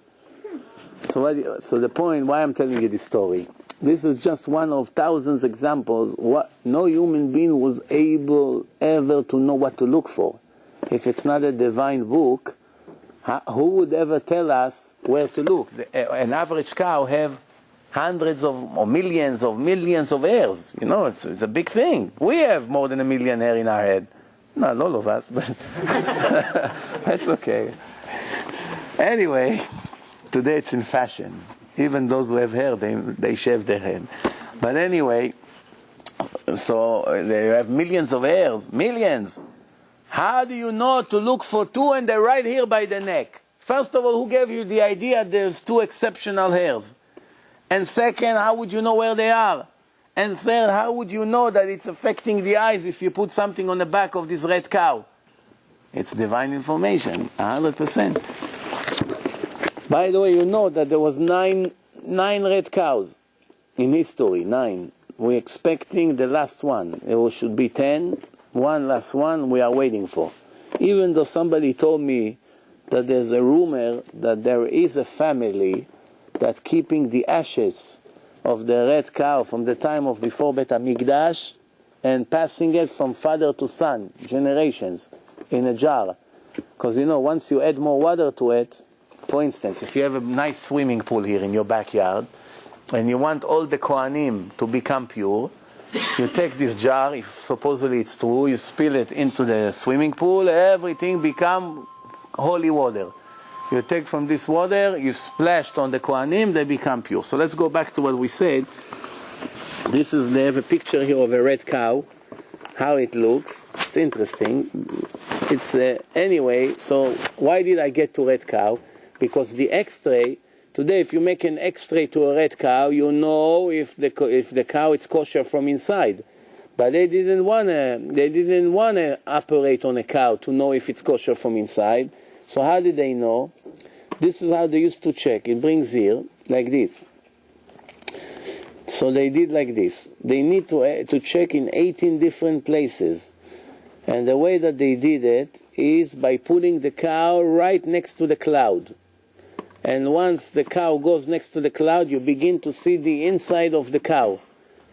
So the point why I'm telling you this story, this is just one of thousands examples. No human being was able ever to know what to look for. If it's not a divine book, who would ever tell us where to look? An average cow have hundreds of or millions of hairs. You know, it's a big thing. We have more than 1 million hair in our head. Not all of us, but that's okay. Anyway, today it's in fashion. Even those who have hair, they shave their head. But anyway, so they have millions of hairs. Millions. How do you know to look for 2 and they're right here by the neck? First of all, who gave you the idea there's 2 exceptional hairs? And second, how would you know where they are? And third, how would you know that it's affecting the eyes if you put something on the back of this red cow? It's divine information, 100%. By the way, you know that there was nine red cows in history, 9. We're expecting the last one. There should be 10. One last one we are waiting for. Even though somebody told me that there's a rumor that there is a family that keeping the ashes of the red cow from the time of before Bet HaMikdash and passing it from father to son, generations, in a jar. Because once you add more water to it, for instance, if you have a nice swimming pool here in your backyard and you want all the Kohanim to become pure, you take this jar, if supposedly it's true, you spill it into the swimming pool, everything become holy water. You take from this water, you splashed on the Kohanim, they become pure. So let's go back to what we said. They have a picture here of a red cow, how it looks. It's interesting. It's anyway, so why did I get to red cow? Because the X-ray, today if you make an X-ray to a red cow, you know if the cow is kosher from inside. But they didn't wanna operate on a cow to know if it's kosher from inside. So how did they know? This is how they used to check. It brings here, like this. So they did like this. They need to check in 18 different places. And the way that they did it is by putting the cow right next to the cloud. And once the cow goes next to the cloud, you begin to see the inside of the cow.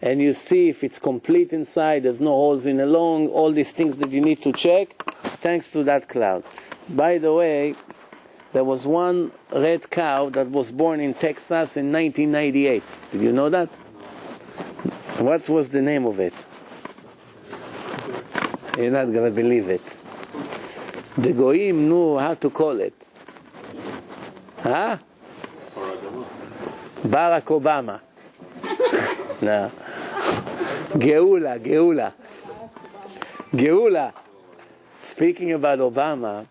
And you see if it's complete inside, there's no holes in the lung, all these things that you need to check, thanks to that cloud. By the way, there was one red cow that was born in Texas in 1998. Did you know that? What was the name of it? You're not going to believe it. The Goyim knew how to call it. Huh? Barack Obama. No. Geula. Speaking about Obama,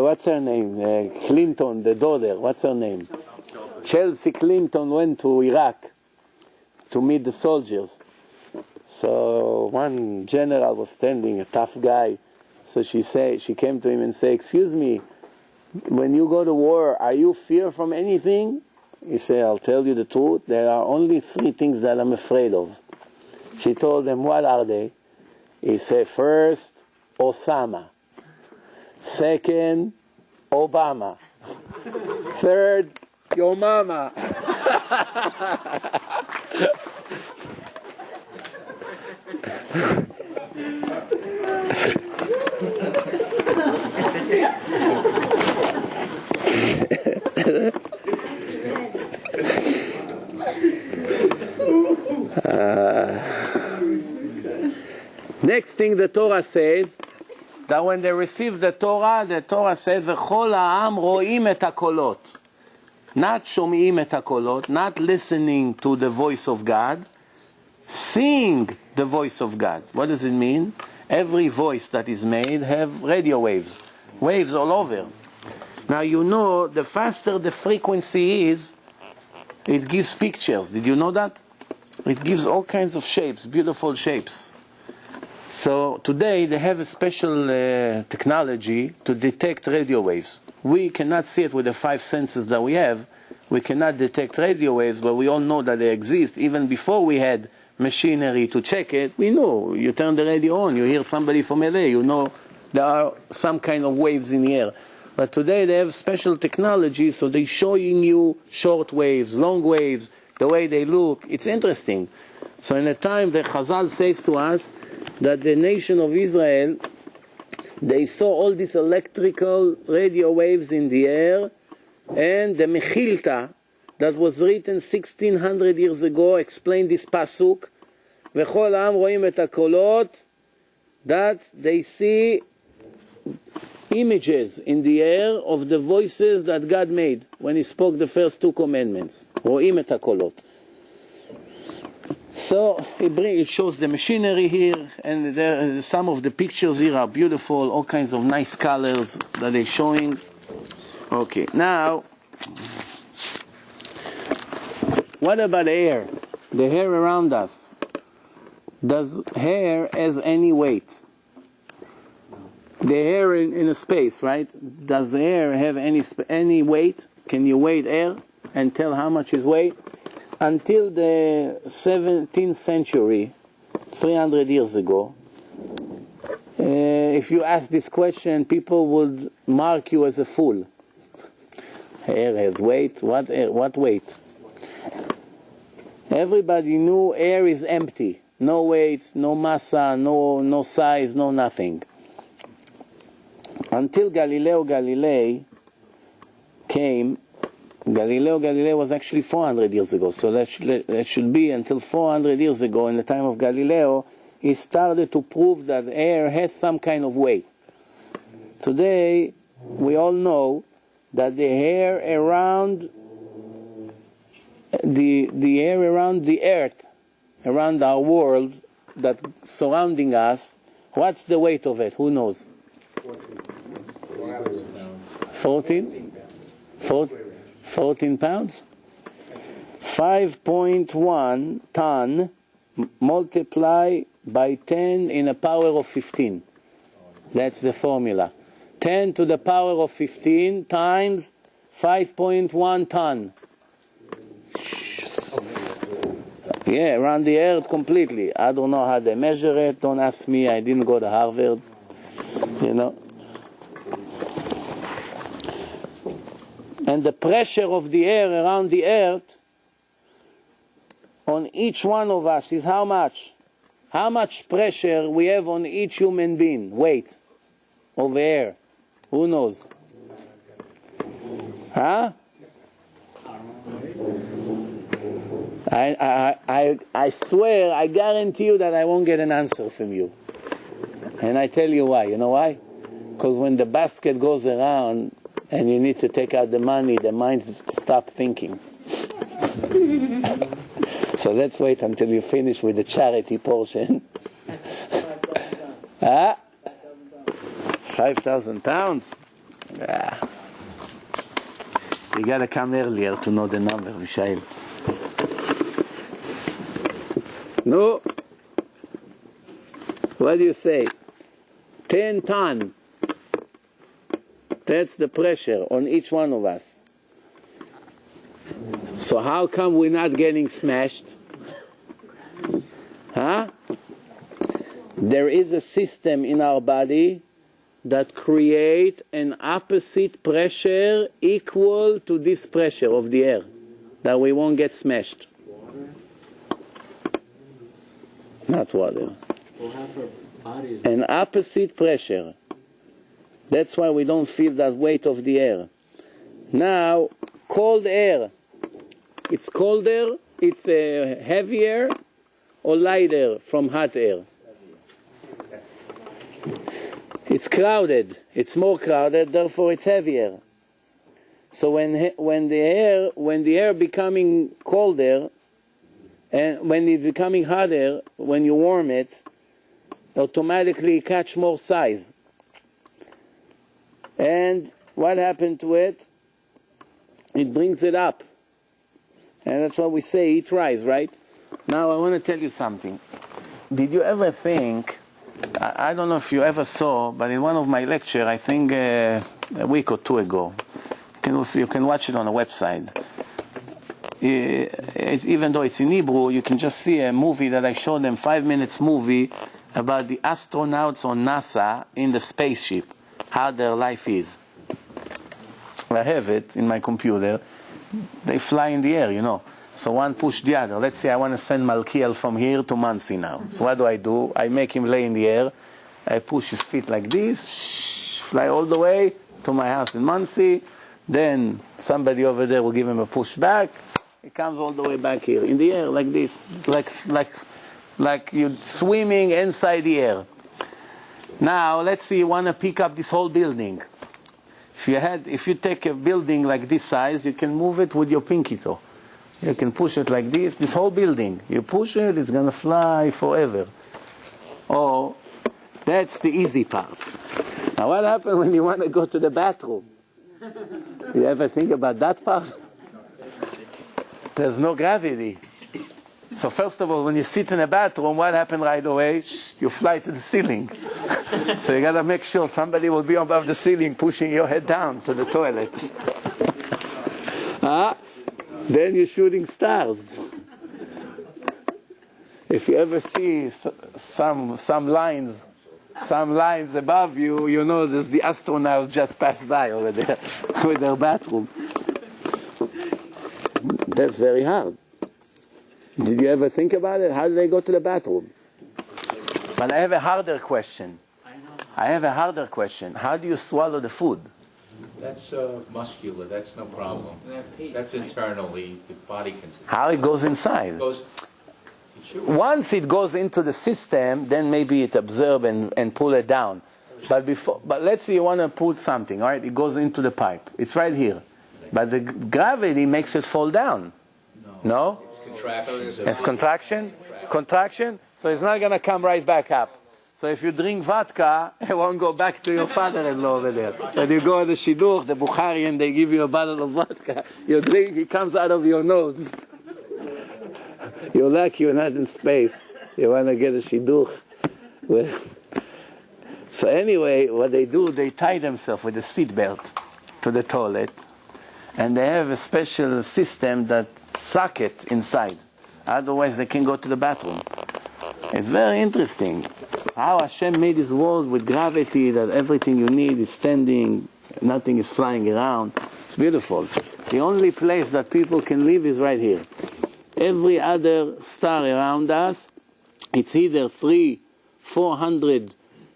what's her name? Clinton, the daughter, what's her name? Chelsea Clinton went to Iraq to meet the soldiers. So one general was standing, a tough guy. So she came to him and said, "Excuse me, when you go to war, are you fear from anything?" He said, "I'll tell you the truth, there are only 3 things that I'm afraid of." She told him, "What are they?" He said, "First, Osama. Second, Obama. Third, your mama." Next thing the Torah says, that when they received the Torah says, "V'chol ha'am ro'im et hakolot." Not shom'im et hakolot, not listening to the voice of God, seeing the voice of God. What does it mean? Every voice that is made have radio waves all over. Now the faster the frequency is, it gives pictures. Did you know that? It gives all kinds of shapes, beautiful shapes. So today they have a special technology to detect radio waves. We cannot see it with the 5 senses that we have. We cannot detect radio waves, but we all know that they exist. Even before we had machinery to check it, we know. You turn the radio on, you hear somebody from LA, you know there are some kind of waves in the air. But today they have special technology, so they're showing you short waves, long waves, the way they look. It's interesting. So in a time the Chazal says to us that the nation of Israel, they saw all these electrical radio waves in the air, and the Mechilta that was written 1600 years ago explained this pasuk, "V'chol ha'am ro'im et hakolot," that they see images in the air of the voices that God made when He spoke the first 2 commandments. Ro'im et hakolot. So it shows the machinery here, and some of the pictures here are beautiful, all kinds of nice colors that they're showing. Okay, now, what about air? The hair around us. Does hair has any weight? The hair in a space, right? Does the hair have any weight? Can you weigh air and tell how much is weight? Until the 17th century, 300 years ago, if you ask this question, people would mark you as a fool. Air has weight. What air? What weight? Everybody knew air is empty. No weight, no massa, no size, no nothing. Until Galileo Galilei came. Galileo Galilei was actually 400 years ago. So that should be until 400 years ago, in the time of Galileo, he started to prove that air has some kind of weight. Today, we all know that the air around the air around the earth, around our world, that surrounding us, what's the weight of it? Who knows? 14? 14 pounds? 5.1 ton multiply by 10 in a power of 15. That's the formula. 10 to the power of 15 times 5.1 ton. Yeah, around the earth completely. I don't know how they measure it. Don't ask me. I didn't go to Harvard. You know. And the pressure of the air around the earth on each one of us is how much? How much pressure we have on each human being? Weight of air. Who knows? Huh? I swear, I guarantee you that I won't get an answer from you. And I tell you why. You know why? Because when the basket goes around and you need to take out the money, the mind stops thinking. So let's wait until you finish with the charity portion. 5,000 pounds? Yeah. You gotta come earlier to know the number, Mishael. No? What do you say? 10 ton. That's the pressure on each one of us. So how come we're not getting smashed? Huh? There is a system in our body that create an opposite pressure equal to this pressure of the air, that we won't get smashed. Not water. An opposite pressure. That's why we don't feel that weight of the air. Now, cold air. It's colder, it's heavier or lighter from hot air. It's crowded. It's more crowded, therefore it's heavier. So when the air becoming colder, and when it's becoming hotter, when you warm it, automatically catch more size. And what happened to it? It brings it up. And that's what we say, eat rice, right? Now I want to tell you something. Did you ever think, I don't know if you ever saw, but in one of my lectures, I think a week or two ago, you can watch it on the website. Even though it's in Hebrew, you can just see a movie that I showed them, 5 minutes movie about the astronauts on NASA in the spaceship, how their life is. I have it in my computer. They fly in the air, you know. So one push the other. Let's say I want to send Malkiel from here to Muncie now. So what do? I make him lay in the air. I push his feet like this, fly all the way to my house in Muncie. Then somebody over there will give him a push back. He comes all the way back here in the air like this, like you're swimming inside the air. Now let's say you want to pick up this whole building. If you take a building like this size, you can move it with your pinky toe. You can push it like this whole building. You push it, it's going to fly forever. Oh, that's the easy part. Now what happens when you want to go to the bathroom? You ever think about that part? There's no gravity. So first of all, when you sit in a bathroom, what happens right away? You fly to the ceiling. So you got to make sure somebody will be above the ceiling pushing your head down to the toilet. Then you're shooting stars. If you ever see some lines above you, you know there's the astronauts just passed by over there with their bathroom. That's very hard. Did you ever think about it? How do they go to the bathroom? But I have a harder question. How do you swallow the food? That's muscular, that's no problem. That's internally, the body can... How it goes inside? Once it goes into the system, then maybe it absorbs and pull it down. But let's say you want to put something, all right? It goes into the pipe. It's right here. But the gravity makes it fall down. No? It's contraction. It's contraction? Contraction? So it's not going to come right back up. So if you drink vodka, it won't go back to your father-in-law over there. When you go to the shidduch, the Bukhari, and they give you a bottle of vodka, you drink, it comes out of your nose. You're lucky you're not in space. You want to get a shidduch. So anyway, what they do, they tie themselves with a seat belt to the toilet, and they have a special system that suck it inside. Otherwise, they can go to the bathroom. It's very interesting. How Hashem made this world with gravity, that everything you need is standing, nothing is flying around. It's beautiful. The only place that people can live is right here. Every other star around us, it's either 400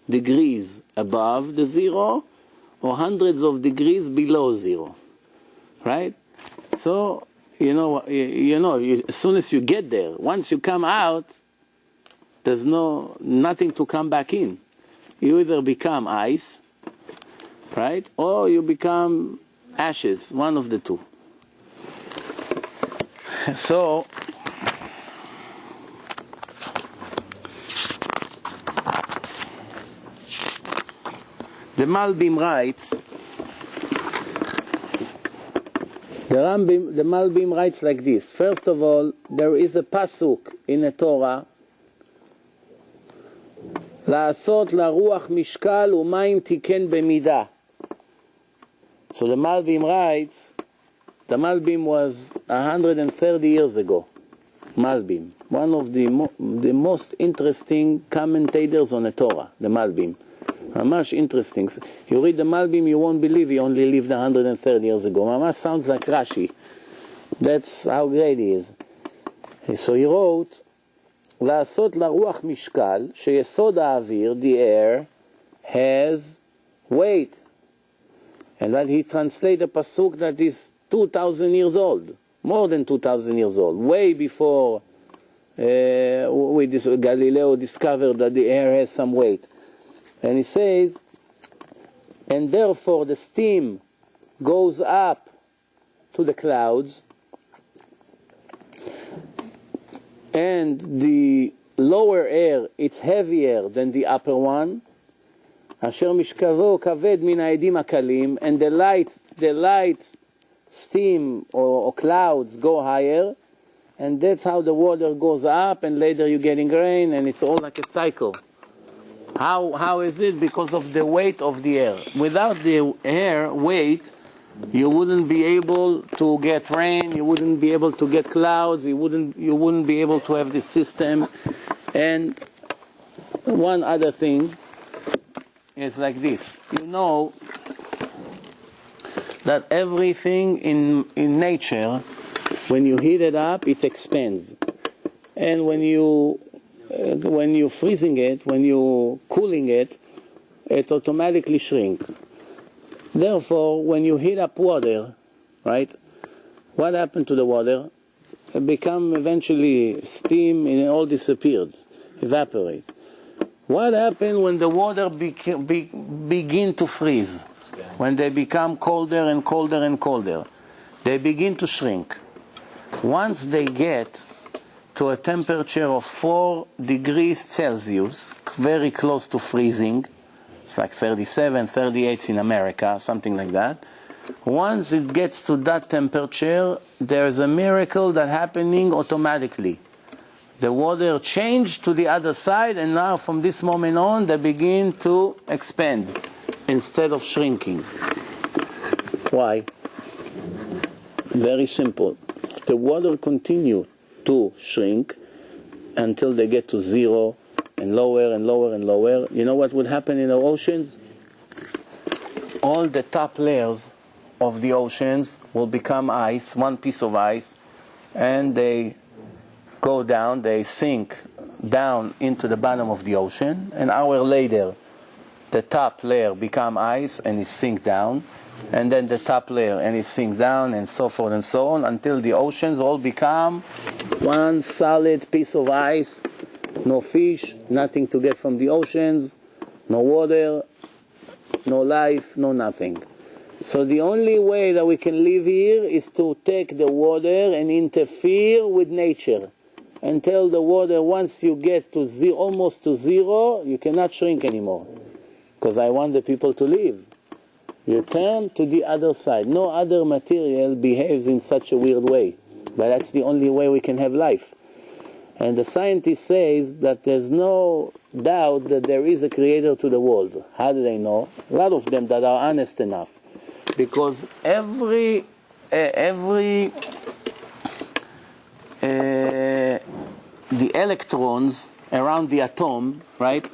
degrees above the zero, or hundreds of degrees below zero. Right? So, as soon as you get there, once you come out, there's nothing to come back in. You either become ice, right, or you become ashes, one of the two. So, the Malbim writes, the Malbim writes like this. First of all, there is a pasuk in the Torah, לעשות לרוח משקל ומים תיקן במידה. So the Malbim writes, the Malbim was 130 years ago. Malbim, one of the most interesting commentators on the Torah, the Malbim. Mamash interesting. You read the Malbim, you won't believe he only lived 130 years ago. Mamash sounds like Rashi. That's how great he is. So he wrote, לעשות לרוח משקל, שיסוד האוויר, the air, has weight. And that he translated a pasuk that is 2,000 years old, more than 2,000 years old, way before Galileo discovered that the air has some weight. And he says, and therefore the steam goes up to the clouds, and the lower air, it's heavier than the upper one, אשר משכבו כבד מן העדים הקלים, and the light steam or clouds go higher, and that's how the water goes up, and later you're getting rain, and it's all like a cycle. How is it? Because of the weight of the air. Without the air weight, you wouldn't be able to get rain, you wouldn't be able to get clouds, you wouldn't be able to have this system. And one other thing is like this. You know that everything in nature, when you heat it up, it expands. And when you're freezing it, when you're cooling it, it automatically shrinks. Therefore, when you heat up water, right, what happened to the water? It become eventually steam and it all disappeared, evaporates. What happened when the water begin to freeze? When they become colder and colder and colder, they begin to shrink. Once they get to a temperature of 4 degrees Celsius, very close to freezing, it's like 37, 38 in America, something like that. Once it gets to that temperature, there's a miracle that's happening automatically. The water changed to the other side, and now from this moment on, they begin to expand instead of shrinking. Why? Very simple. The water continues to shrink until they get to zero, and lower and lower and lower. You know what would happen in the oceans? All the top layers of the oceans will become ice, one piece of ice, and they go down, they sink down into the bottom of the ocean. An hour later, the top layer become ice and it sink down, and then the top layer and it sink down, and so forth and so on, until the oceans all become one solid piece of ice. No fish, nothing to get from the oceans, no water, no life, no nothing. So the only way that we can live here is to take the water and interfere with nature. Until the water, once you get to zero, almost to zero, you cannot shrink anymore. Because I want the people to live. You turn to the other side. No other material behaves in such a weird way. But that's the only way we can have life. And the scientist says that there's no doubt that there is a creator to the world. How do they know? A lot of them that are honest enough. Because the electrons around the atom, right?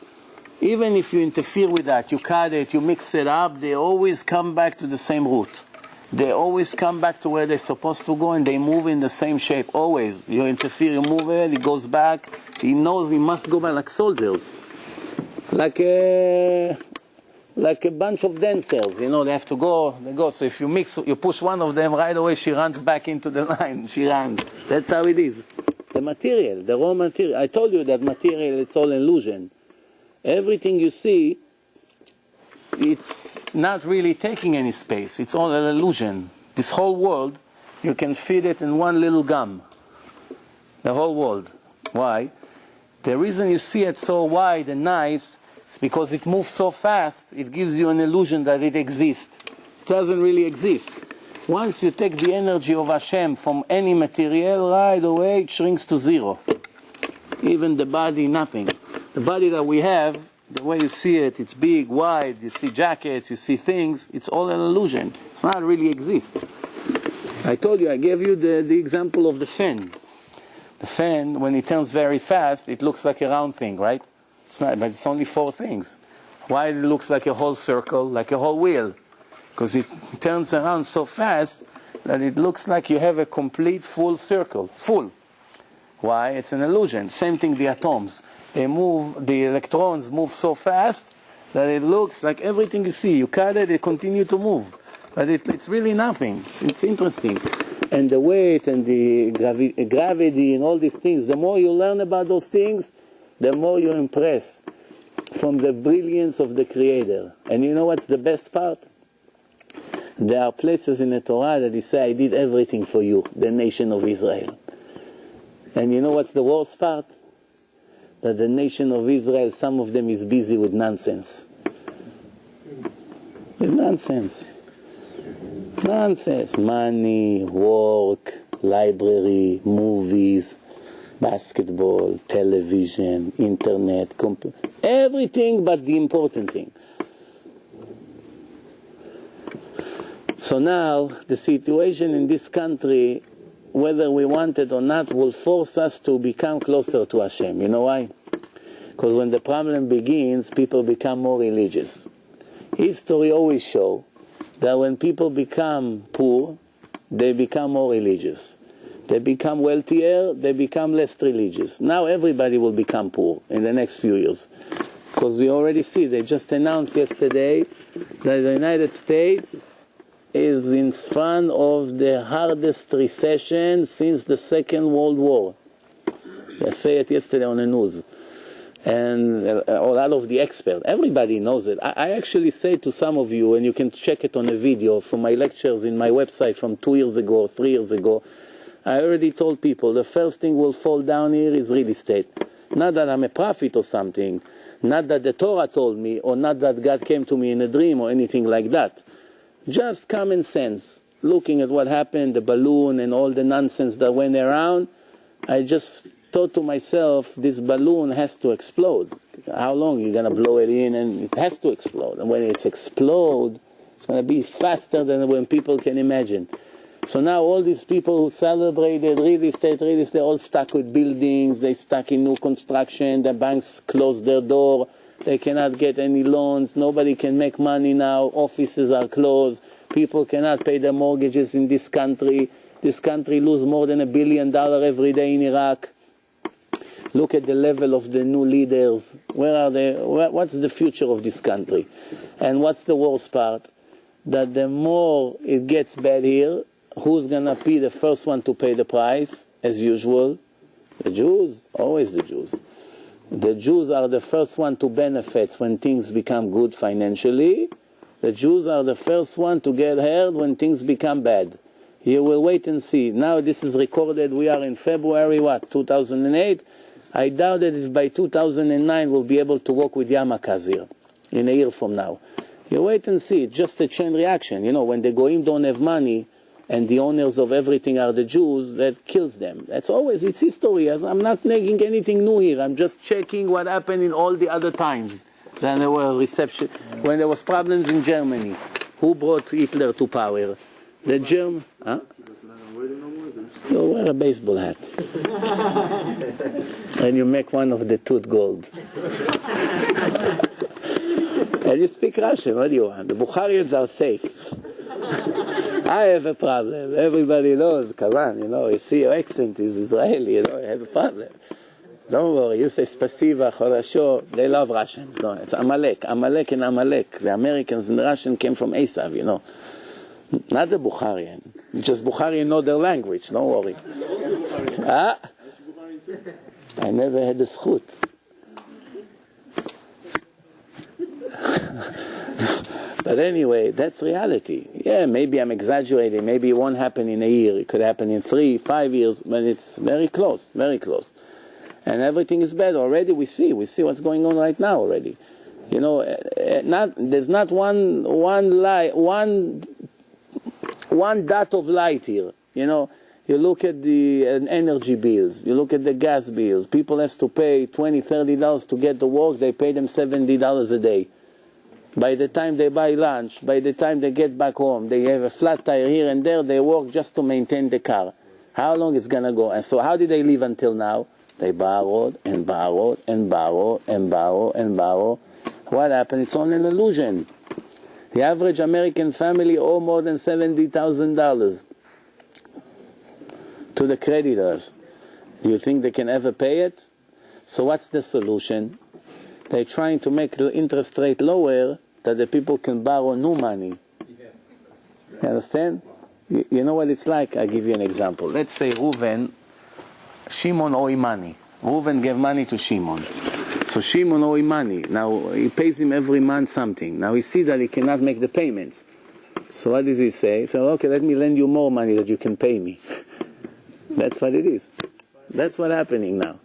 Even if you interfere with that, you cut it, you mix it up, they always come back to the same root. They always come back to where they're supposed to go, and they move in the same shape, always. You interfere, you move it goes back. He knows he must go back like soldiers. Like a bunch of dancers, you know, they have to go, they go. So if you push one of them, right away she runs back into the line, she runs. That's how it is. The material, the raw material. I told you that material, it's all illusion. Everything you see, it's not really taking any space. It's all an illusion. This whole world, you can fit it in one little gum. The whole world. Why? The reason you see it so wide and nice is because it moves so fast, it gives you an illusion that it exists. It doesn't really exist. Once you take the energy of Hashem from any material, right away it shrinks to zero. Even the body, nothing. The body that we have, the way you see it, it's big, wide, you see jackets, you see things, it's all an illusion. It's not really exist. I told you, I gave you the example of the fan. The fan, when it turns very fast, it looks like a round thing, right? It's not, but it's only four things. Why it looks like a whole circle, like a whole wheel? Because it turns around so fast that it looks like you have a complete full circle, full. Why? It's an illusion. Same thing, the atoms. They move, the electrons move so fast that it looks like everything you see. You cut it, they continue to move. But it's really nothing. It's interesting. And the weight and the gravity and all these things, the more you learn about those things, the more you impress from the brilliance of the Creator. And you know what's the best part? There are places in the Torah that he says, I did everything for you, the nation of Israel. And you know what's the worst part? That the nation of Israel, some of them is busy with nonsense. With nonsense. Nonsense. Money, work, library, movies, basketball, television, internet, everything but the important thing. So now, the situation in this country, whether we want it or not, will force us to become closer to Hashem. You know why? Because when the problem begins, people become more religious. History always shows that when people become poor, they become more religious. They become wealthier, they become less religious. Now everybody will become poor in the next few years. Because we already see, they just announced yesterday that the United States is in front of the hardest recession since the Second World War. They say it yesterday on the news. And a lot of the experts, everybody knows it. I actually say to some of you, and you can check it on a video from my lectures in my website from 2 years ago, 3 years ago, I already told people the first thing will fall down here is real estate. Not that I'm a prophet or something, not that the Torah told me, or not that God came to me in a dream or anything like that. Just common sense. Looking at what happened, the balloon and all the nonsense that went around, I just thought to myself, this balloon has to explode. How long you're going to blow it in, and it has to explode. And when it explodes, it's going to be faster than when people can imagine. So now all these people who celebrated real estate, all stuck with buildings, they stuck in new construction, the banks closed their door, they cannot get any loans, nobody can make money now, offices are closed, people cannot pay their mortgages in this country, This country loses more than $1 billion every day in Iraq. Look at the level of the new leaders. Where are they? What's the future of this country? And what's the worst part? That the more it gets bad here, who's going to be the first one to pay the price? As usual, the Jews. Always the Jews. The Jews are the first one to benefit when things become good financially. The Jews are the first one to get hurt when things become bad. You will wait and see. Now this is recorded, we are in February, 2008. I doubt that if by 2009 we'll be able to work with Yamakazir in a year from now. You wait and see, it's just a chain reaction. You know, when the Goyim don't have money and the owners of everything are the Jews, that kills them. That's always, it's history. I'm not making anything new here. I'm just checking what happened in all the other times. Then there were when there was problems in Germany. Who brought Hitler to power? The German. Huh? You wear a baseball hat. And you make one of the tooth gold. And you speak Russian. What do you want? The Bukharians are safe. I have a problem. Everybody knows. Come on, you see your accent is Israeli. I have a problem. Don't worry. You say spasiba, chorasho. They love Russians. No, it's Amalek. Amalek and Amalek. The Americans and the Russian came from Esav, Not the Bukharian. Just Bukharian know their language. Don't worry. I never had the zchut. But anyway, that's reality. Yeah, maybe I'm exaggerating. Maybe it won't happen in a year. It could happen in 3, 5 years. But it's very close, very close. And everything is bad already. We see what's going on right now already. There's not one dot of light here. You look at the energy bills. You look at the gas bills. People have to pay $20, $30 to get to work. They pay them $70 a day. By the time they buy lunch, by the time they get back home, they have a flat tire here and there. They work just to maintain the car. How long it's going to go? And so how did they live until now? They borrowed and borrowed and borrowed and borrowed and borrowed. What happened? It's only an illusion. The average American family owe more than $70,000 to the creditors. Do you think they can ever pay it? So what's the solution? They're trying to make the interest rate lower that the people can borrow new money. You understand? You know what it's like? I'll give you an example. Let's say Shimon owe him money. Reuven gave money to Shimon. So Shimon owe him money. Now he pays him every month something. Now he sees that he cannot make the payments. So what does he say? So okay, let me lend you more money that you can pay me. That's what it is. That's what's happening now.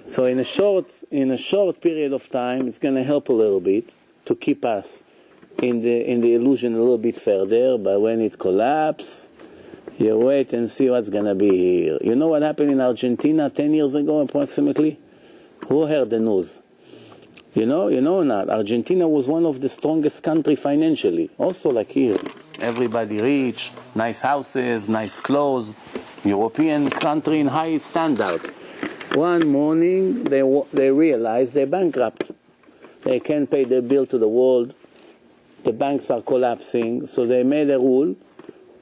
So in a short period of time, it's going to help a little bit to keep us in the illusion a little bit further. But when it collapses, you wait and see what's going to be here. You know what happened in Argentina 10 years ago approximately? Who heard the news? You know or not? Argentina was one of the strongest country financially. Also like here. Everybody rich, nice houses, nice clothes. European country in high standards. One morning they realized they're bankrupt. They can't pay their bill to the world. The banks are collapsing. So they made a rule.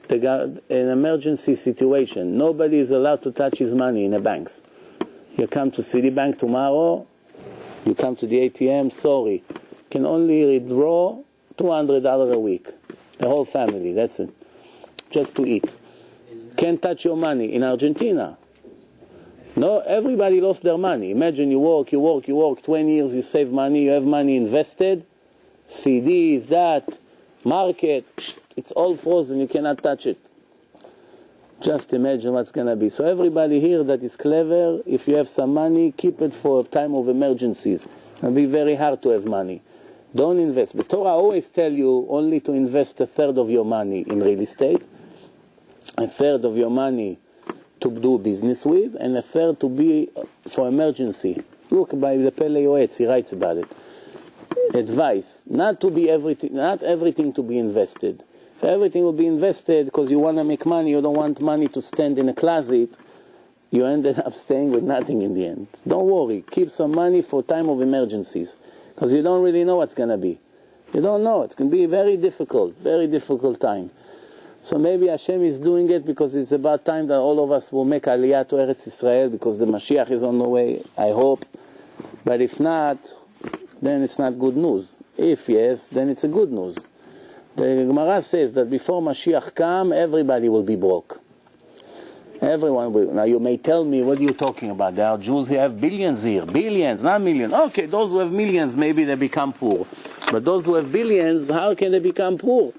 They got an emergency situation. Nobody is allowed to touch his money in the banks. You come to Citibank tomorrow, you come to the ATM, sorry. Can only withdraw $200 a week. The whole family, that's it. Just to eat. Can't touch your money in Argentina. No, everybody lost their money. Imagine you work 20 years, you save money, you have money invested, CDs, that, market, it's all frozen, you cannot touch it. Just imagine what's going to be. So everybody here that is clever, if you have some money, keep it for a time of emergencies. It'll be very hard to have money. Don't invest. The Torah always tell you only to invest a third of your money in real estate, a third of your money to do business with, and a third to be for emergency. Look, by the Pele Yoetz, he writes about it. Advice, not everything to be invested. If everything will be invested because you want to make money, you don't want money to stand in a closet, you ended up staying with nothing in the end. Don't worry, keep some money for time of emergencies, because you don't really know what's going to be. You don't know, it's going to be a very difficult time. So maybe Hashem is doing it because it's about time that all of us will make Aliyah to Eretz Israel, because the Mashiach is on the way, I hope. But if not, then it's not good news. If yes, then it's a good news. The Gemara says that before Mashiach come, everybody will be broke. Everyone will. Now you may tell me, what are you talking about? There are Jews who have billions here. Billions, not millions. Okay, those who have millions, maybe they become poor. But those who have billions, how can they become poor?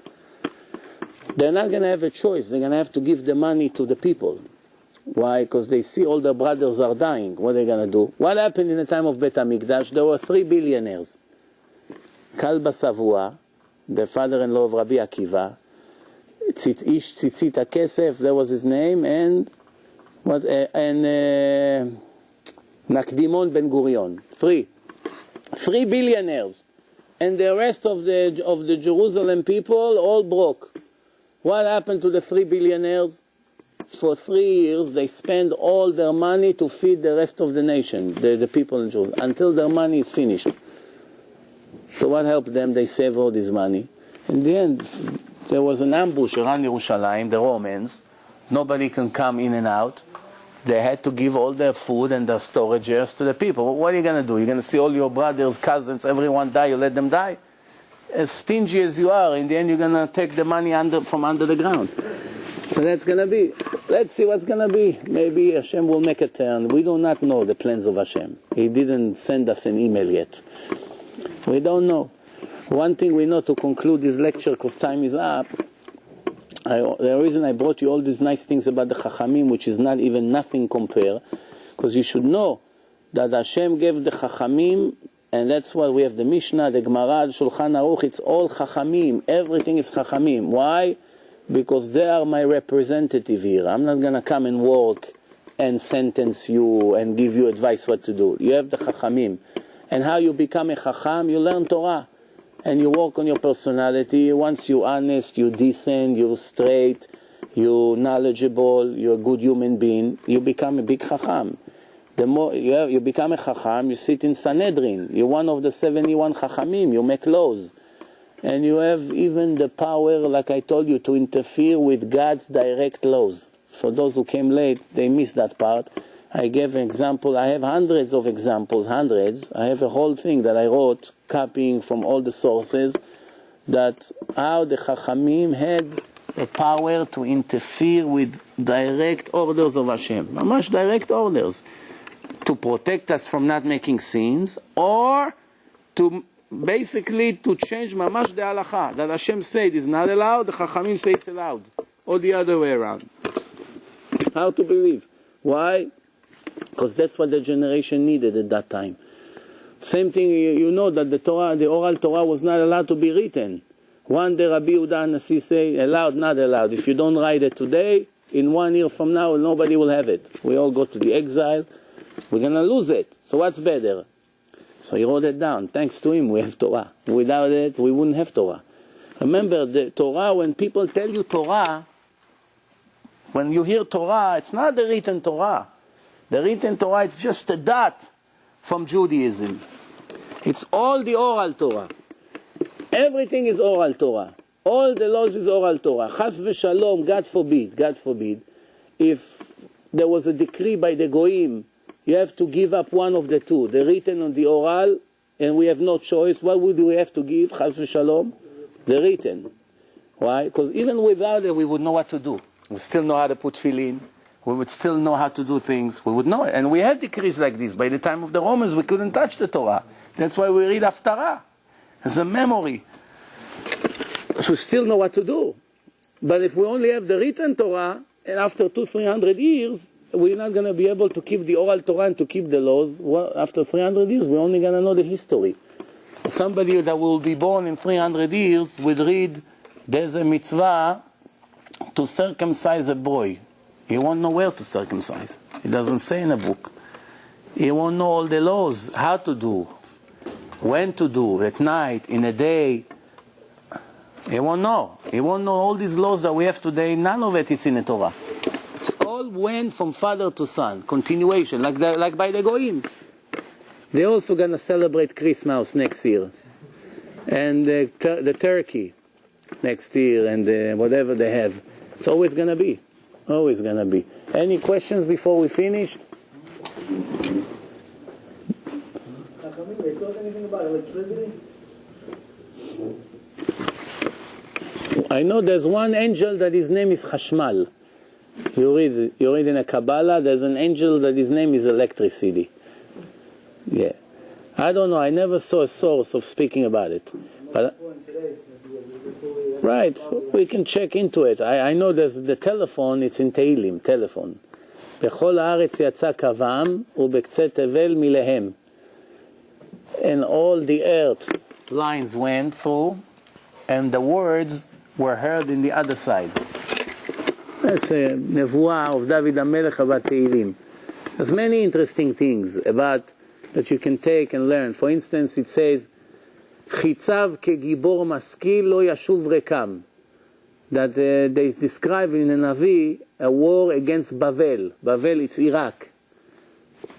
They're not going to have a choice. They're going to have to give the money to the people. Why? Because they see all their brothers are dying. What are they going to do? What happened in the time of Bet HaMikdash? There were 3 billionaires. Kalba Savua, the father-in-law of Rabbi Akiva, Ish Tzitzit HaKesef, that was his name, and Nakdimon Ben Gurion. 3 billionaires. And the rest of the Jerusalem people all broke. What happened to the 3 billionaires? For 3 years, they spend all their money to feed the rest of the nation, the people in Jerusalem, until their money is finished. So what helped them? They saved all this money. In the end, there was an ambush around Yerushalayim, the Romans. Nobody can come in and out. They had to give all their food and their storages to the people. What are you going to do? You're going to see all your brothers, cousins, everyone die, you let them die? As stingy as you are, in the end you're going to take the money from under the ground. So that's going to be. Let's see what's going to be. Maybe Hashem will make a turn. We do not know the plans of Hashem. He didn't send us an email yet. We don't know. One thing we know, to conclude this lecture, because time is up, the reason I brought you all these nice things about the Chachamim, which is not even nothing compare, because you should know that Hashem gave the Chachamim, and that's why we have the Mishnah, the Gemara, the Shulchan Aruch, it's all Chachamim. Everything is Chachamim. Why? Because they are my representative here. I'm not going to come and work and sentence you and give you advice what to do. You have the Chachamim. And how you become a Chacham? You learn Torah. And you work on your personality. Once you're honest, you're decent, you're straight, you're knowledgeable, you're a good human being, you become a big Chacham. The more you become a Chacham, you sit in Sanhedrin. You're one of the 71 Chachamim. You make laws. And you have even the power, like I told you, to interfere with God's direct laws. For those who came late, they missed that part. I gave an example. I have hundreds of examples, hundreds. I have a whole thing that I wrote, copying from all the sources, that how the Chachamim had the power to interfere with direct orders of Hashem. Mamash direct orders. To protect us from not making sins, or to basically to change mamash the halacha. That Hashem said is not allowed, the Chachamim say it's allowed. Or the other way around. How to believe? Why? Because that's what the generation needed at that time. Same thing, you know that the Torah, the oral Torah was not allowed to be written. One day Rabbi Yehuda Nasi say, allowed, not allowed. If you don't write it today, in 1 year from now, nobody will have it. We all go to the exile. We're going to lose it. So what's better? So he wrote it down. Thanks to him, we have Torah. Without it, we wouldn't have Torah. Remember, the Torah, when people tell you Torah, when you hear Torah, it's not the written Torah. The written Torah is just a dot from Judaism. It's all the oral Torah. Everything is oral Torah. All the laws is oral Torah. Chas v'shalom, God forbid, if there was a decree by the Goyim, you have to give up one of the two, the written and the oral, and we have no choice. What would we have to give? Chas v'shalom? The written. Why? Because even without it, we would know what to do. We still know how to put tefillin. We would still know how to do things. We would know it. And we had decrees like this. By the time of the Romans, we couldn't touch the Torah. That's why we read Haftarah as a memory. So we still know what to do. But if we only have the written Torah, and after 200-300 years, we're not going to be able to keep the oral Torah and to keep the laws. Well, after 300 years, we're only going to know the history. Somebody that will be born in 300 years will read, there's a mitzvah to circumcise a boy. He won't know where to circumcise. It doesn't say in a book. He won't know all the laws, how to do, when to do, at night, in a day. He won't know. He won't know all these laws that we have today. None of it is in the Torah. It's all went from father to son. Continuation, like by the Goyim. They're also going to celebrate Christmas next year. And the turkey next year, and whatever they have. It's always going to be. Always going to be. Any questions before we finish? They talk anything about electricity? I know there's one angel that his name is Chashmal. You read in a Kabbalah, there's an angel that his name is electricity. Yeah. I don't know, I never saw a source of speaking about it. But right, we can check into it. I know there's the telephone, it's in Tehillim, telephone. בכל הארץ יצא קוום ובקצה תבל מלהם. And all the earth lines went through, and the words were heard in the other side. That's a nevuah of David HaMelech about Tehillim. There's many interesting things about that you can take and learn. For instance, it says, חיצב כגיבור משכיל לא ישוב ריקם. That they describe in the Navi a war against Bavel. Bavel, it's Iraq.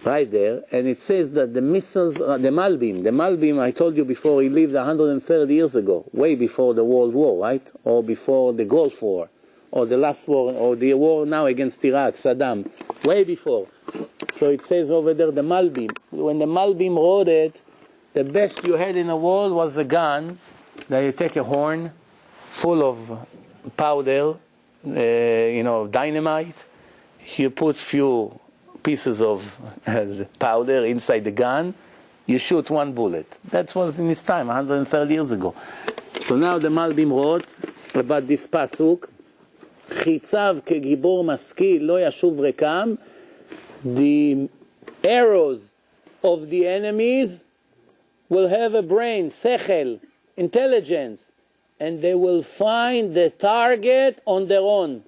Right there. And it says that the missiles, the Malbim, I told you before, he lived 130 years ago, way before the World War, right? Or before the Gulf War, or the last war, or the war now against Iraq, Saddam, way before. So it says over there, the Malbim. When the Malbim wrote it, the best you had in the world was a gun, that you take a horn full of powder, dynamite, you put few pieces of powder inside the gun, you shoot one bullet. That was in his time, 130 years ago. So now the Malbim wrote about this pasuk, חיצב כגיבור משכיל לא ישוב ריקם. The arrows of the enemies will have a brain, sechel, intelligence, and they will find the target on their own.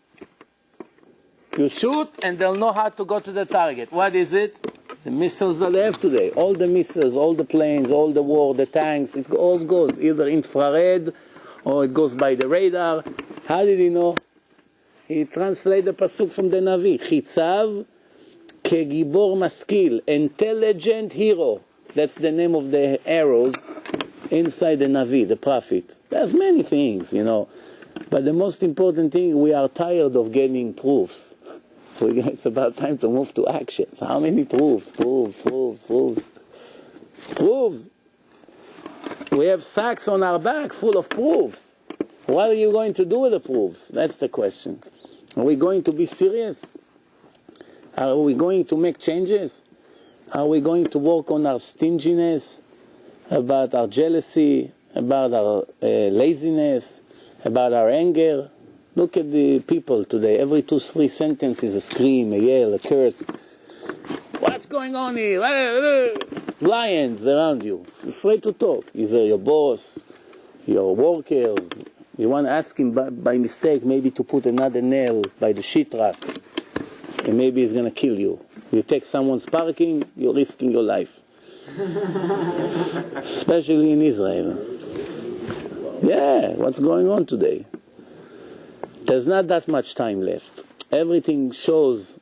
You shoot and they'll know how to go to the target. What is it? The missiles that they have today. All the missiles, all the planes, all the war, the tanks, it all goes either infrared or it goes by the radar. How did he know? He translated the pasuk from the Navi. חיצב כגיבור משכיל, intelligent hero. That's the name of the arrows inside the Navi, the prophet. There's many things, But the most important thing, we are tired of getting proofs. It's about time to move to actions. How many proofs? Proofs. We have sacks on our back full of proofs. What are you going to do with the proofs? That's the question. Are we going to be serious? Are we going to make changes? Are we going to work on our stinginess, about our jealousy, about our laziness, about our anger? Look at the people today. Every 2-3 sentences, a scream, a yell, a curse. What's going on here? Lions around you, afraid to talk. Either your boss, your workers. You want to ask him by mistake maybe to put another nail by the sheet rack, and maybe he's going to kill you. You take someone's parking, you're risking your life. Especially in Israel. Yeah, what's going on today? There's not that much time left. Everything shows.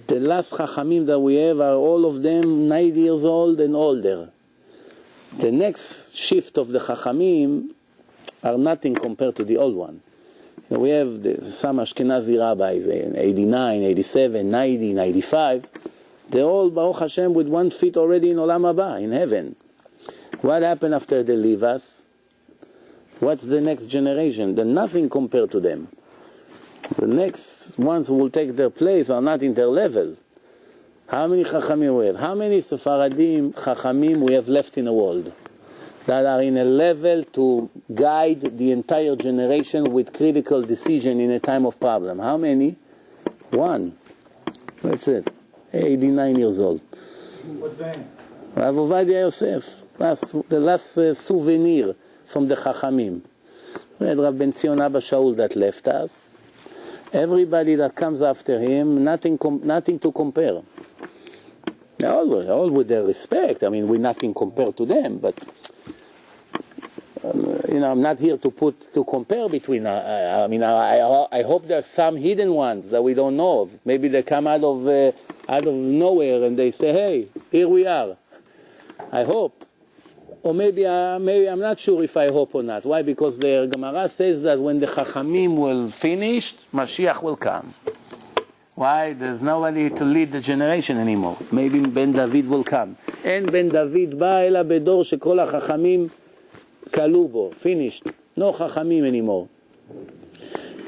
The last Chachamim that we have are all of them 90 years old and older. The next shift of the Chachamim are nothing compared to the old one. We have some Ashkenazi rabbis, 89, 87, 90, 95. They're all, Baruch Hashem, with 1 foot already in Olam Haba, in heaven. What happened after they leave us? What's the next generation? They're nothing compared to them. The next ones who will take their place are not in their level. How many Chachamim we have? How many Sephardim Chachamim we have left in the world that are in a level to guide the entire generation with critical decision in a time of problem? How many? 1. That's it. 89 years old. What name? Rav Ovadia Yosef. The last souvenir from the Chachamim. We had Rav Ben Zion Abba Shaul that left us. Everybody that comes after him, nothing to compare. All with their respect. I mean, we're nothing compared to them, but I'm not here to compare between. I hope there's some hidden ones that we don't know of. Maybe they come out of nowhere and they say, "Hey, here we are." I hope. Or maybe I'm not sure if I hope or not. Why? Because the Gemara says that when the Chachamim will finish, Mashiach will come. Why? There's nobody to lead the generation anymore. Maybe Ben David will come. And Ben David bא אלא בדור שכל החכמים כלו בו. Finished. No Chachamim anymore.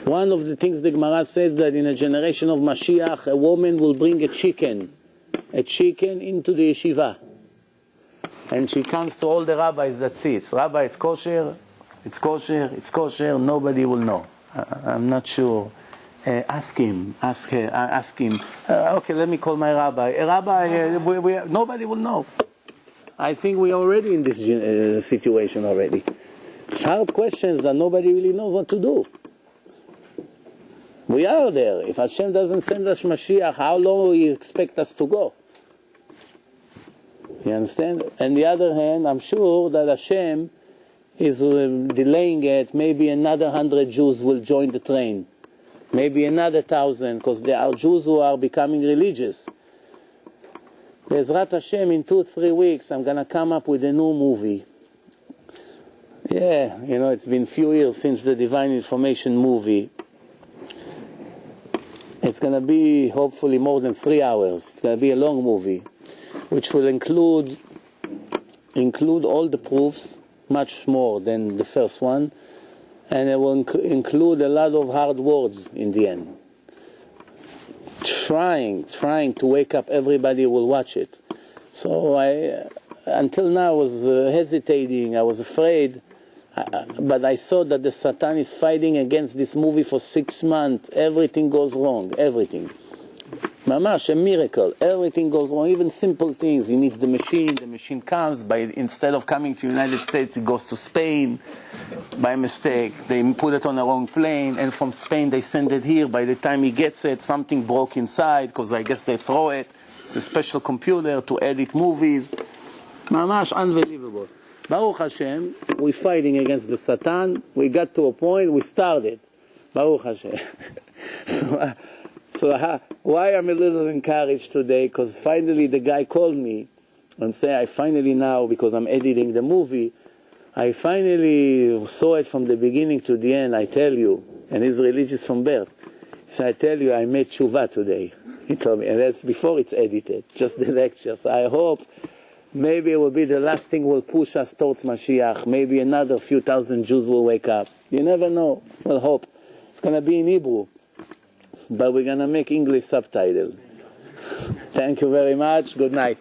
One of the things the Gemara says that in a generation of Mashiach, a woman will bring a chicken into the yeshiva. And she comes to all the rabbis that sits. Rabbi, it's kosher, nobody will know. I'm not sure. Ask him. Okay, let me call my rabbi. Rabbi, nobody will know. I think we are already in this situation already. It's hard questions that nobody really knows what to do. We are there. If Hashem doesn't send us Mashiach, how long will He expect us to go? You understand? On the other hand, I'm sure that Hashem is delaying it. Maybe another 100 Jews will join the train. Maybe another 1,000, because there are Jews who are becoming religious. Be'ezrat Hashem, in 2-3 weeks, I'm going to come up with a new movie. Yeah, it's been a few years since the Divine Information movie. It's going to be, hopefully, more than 3 hours. It's going to be a long movie, which will include all the proofs, much more than the first one, and it will include a lot of hard words in the end. Trying to wake up everybody who will watch it. So until now I was hesitating, I was afraid, but I saw that the Satan is fighting against this movie for 6 months. Everything goes wrong, everything. Mamash, a miracle. Everything goes wrong, even simple things. He needs the machine comes, instead of coming to the United States, it goes to Spain by mistake. They put it on the wrong plane, and from Spain they send it here. By the time he gets it, something broke inside, because I guess they throw it. It's a special computer to edit movies. Mamash, unbelievable. Baruch Hashem, we're fighting against the Satan. We got to a point, we started. Baruch Hashem. So why I'm a little encouraged today, because finally the guy called me and said, I finally now, because I'm editing the movie, I finally saw it from the beginning to the end, I tell you, and he's religious from birth. So I tell you, I made tshuva today. He told me, and that's before it's edited, just the lecture. So I hope maybe it will be the last thing will push us towards Mashiach. Maybe another few thousand Jews will wake up. You never know. We'll hope. It's going to be in Hebrew, but we're going to make English subtitle. Thank you very much. Good night.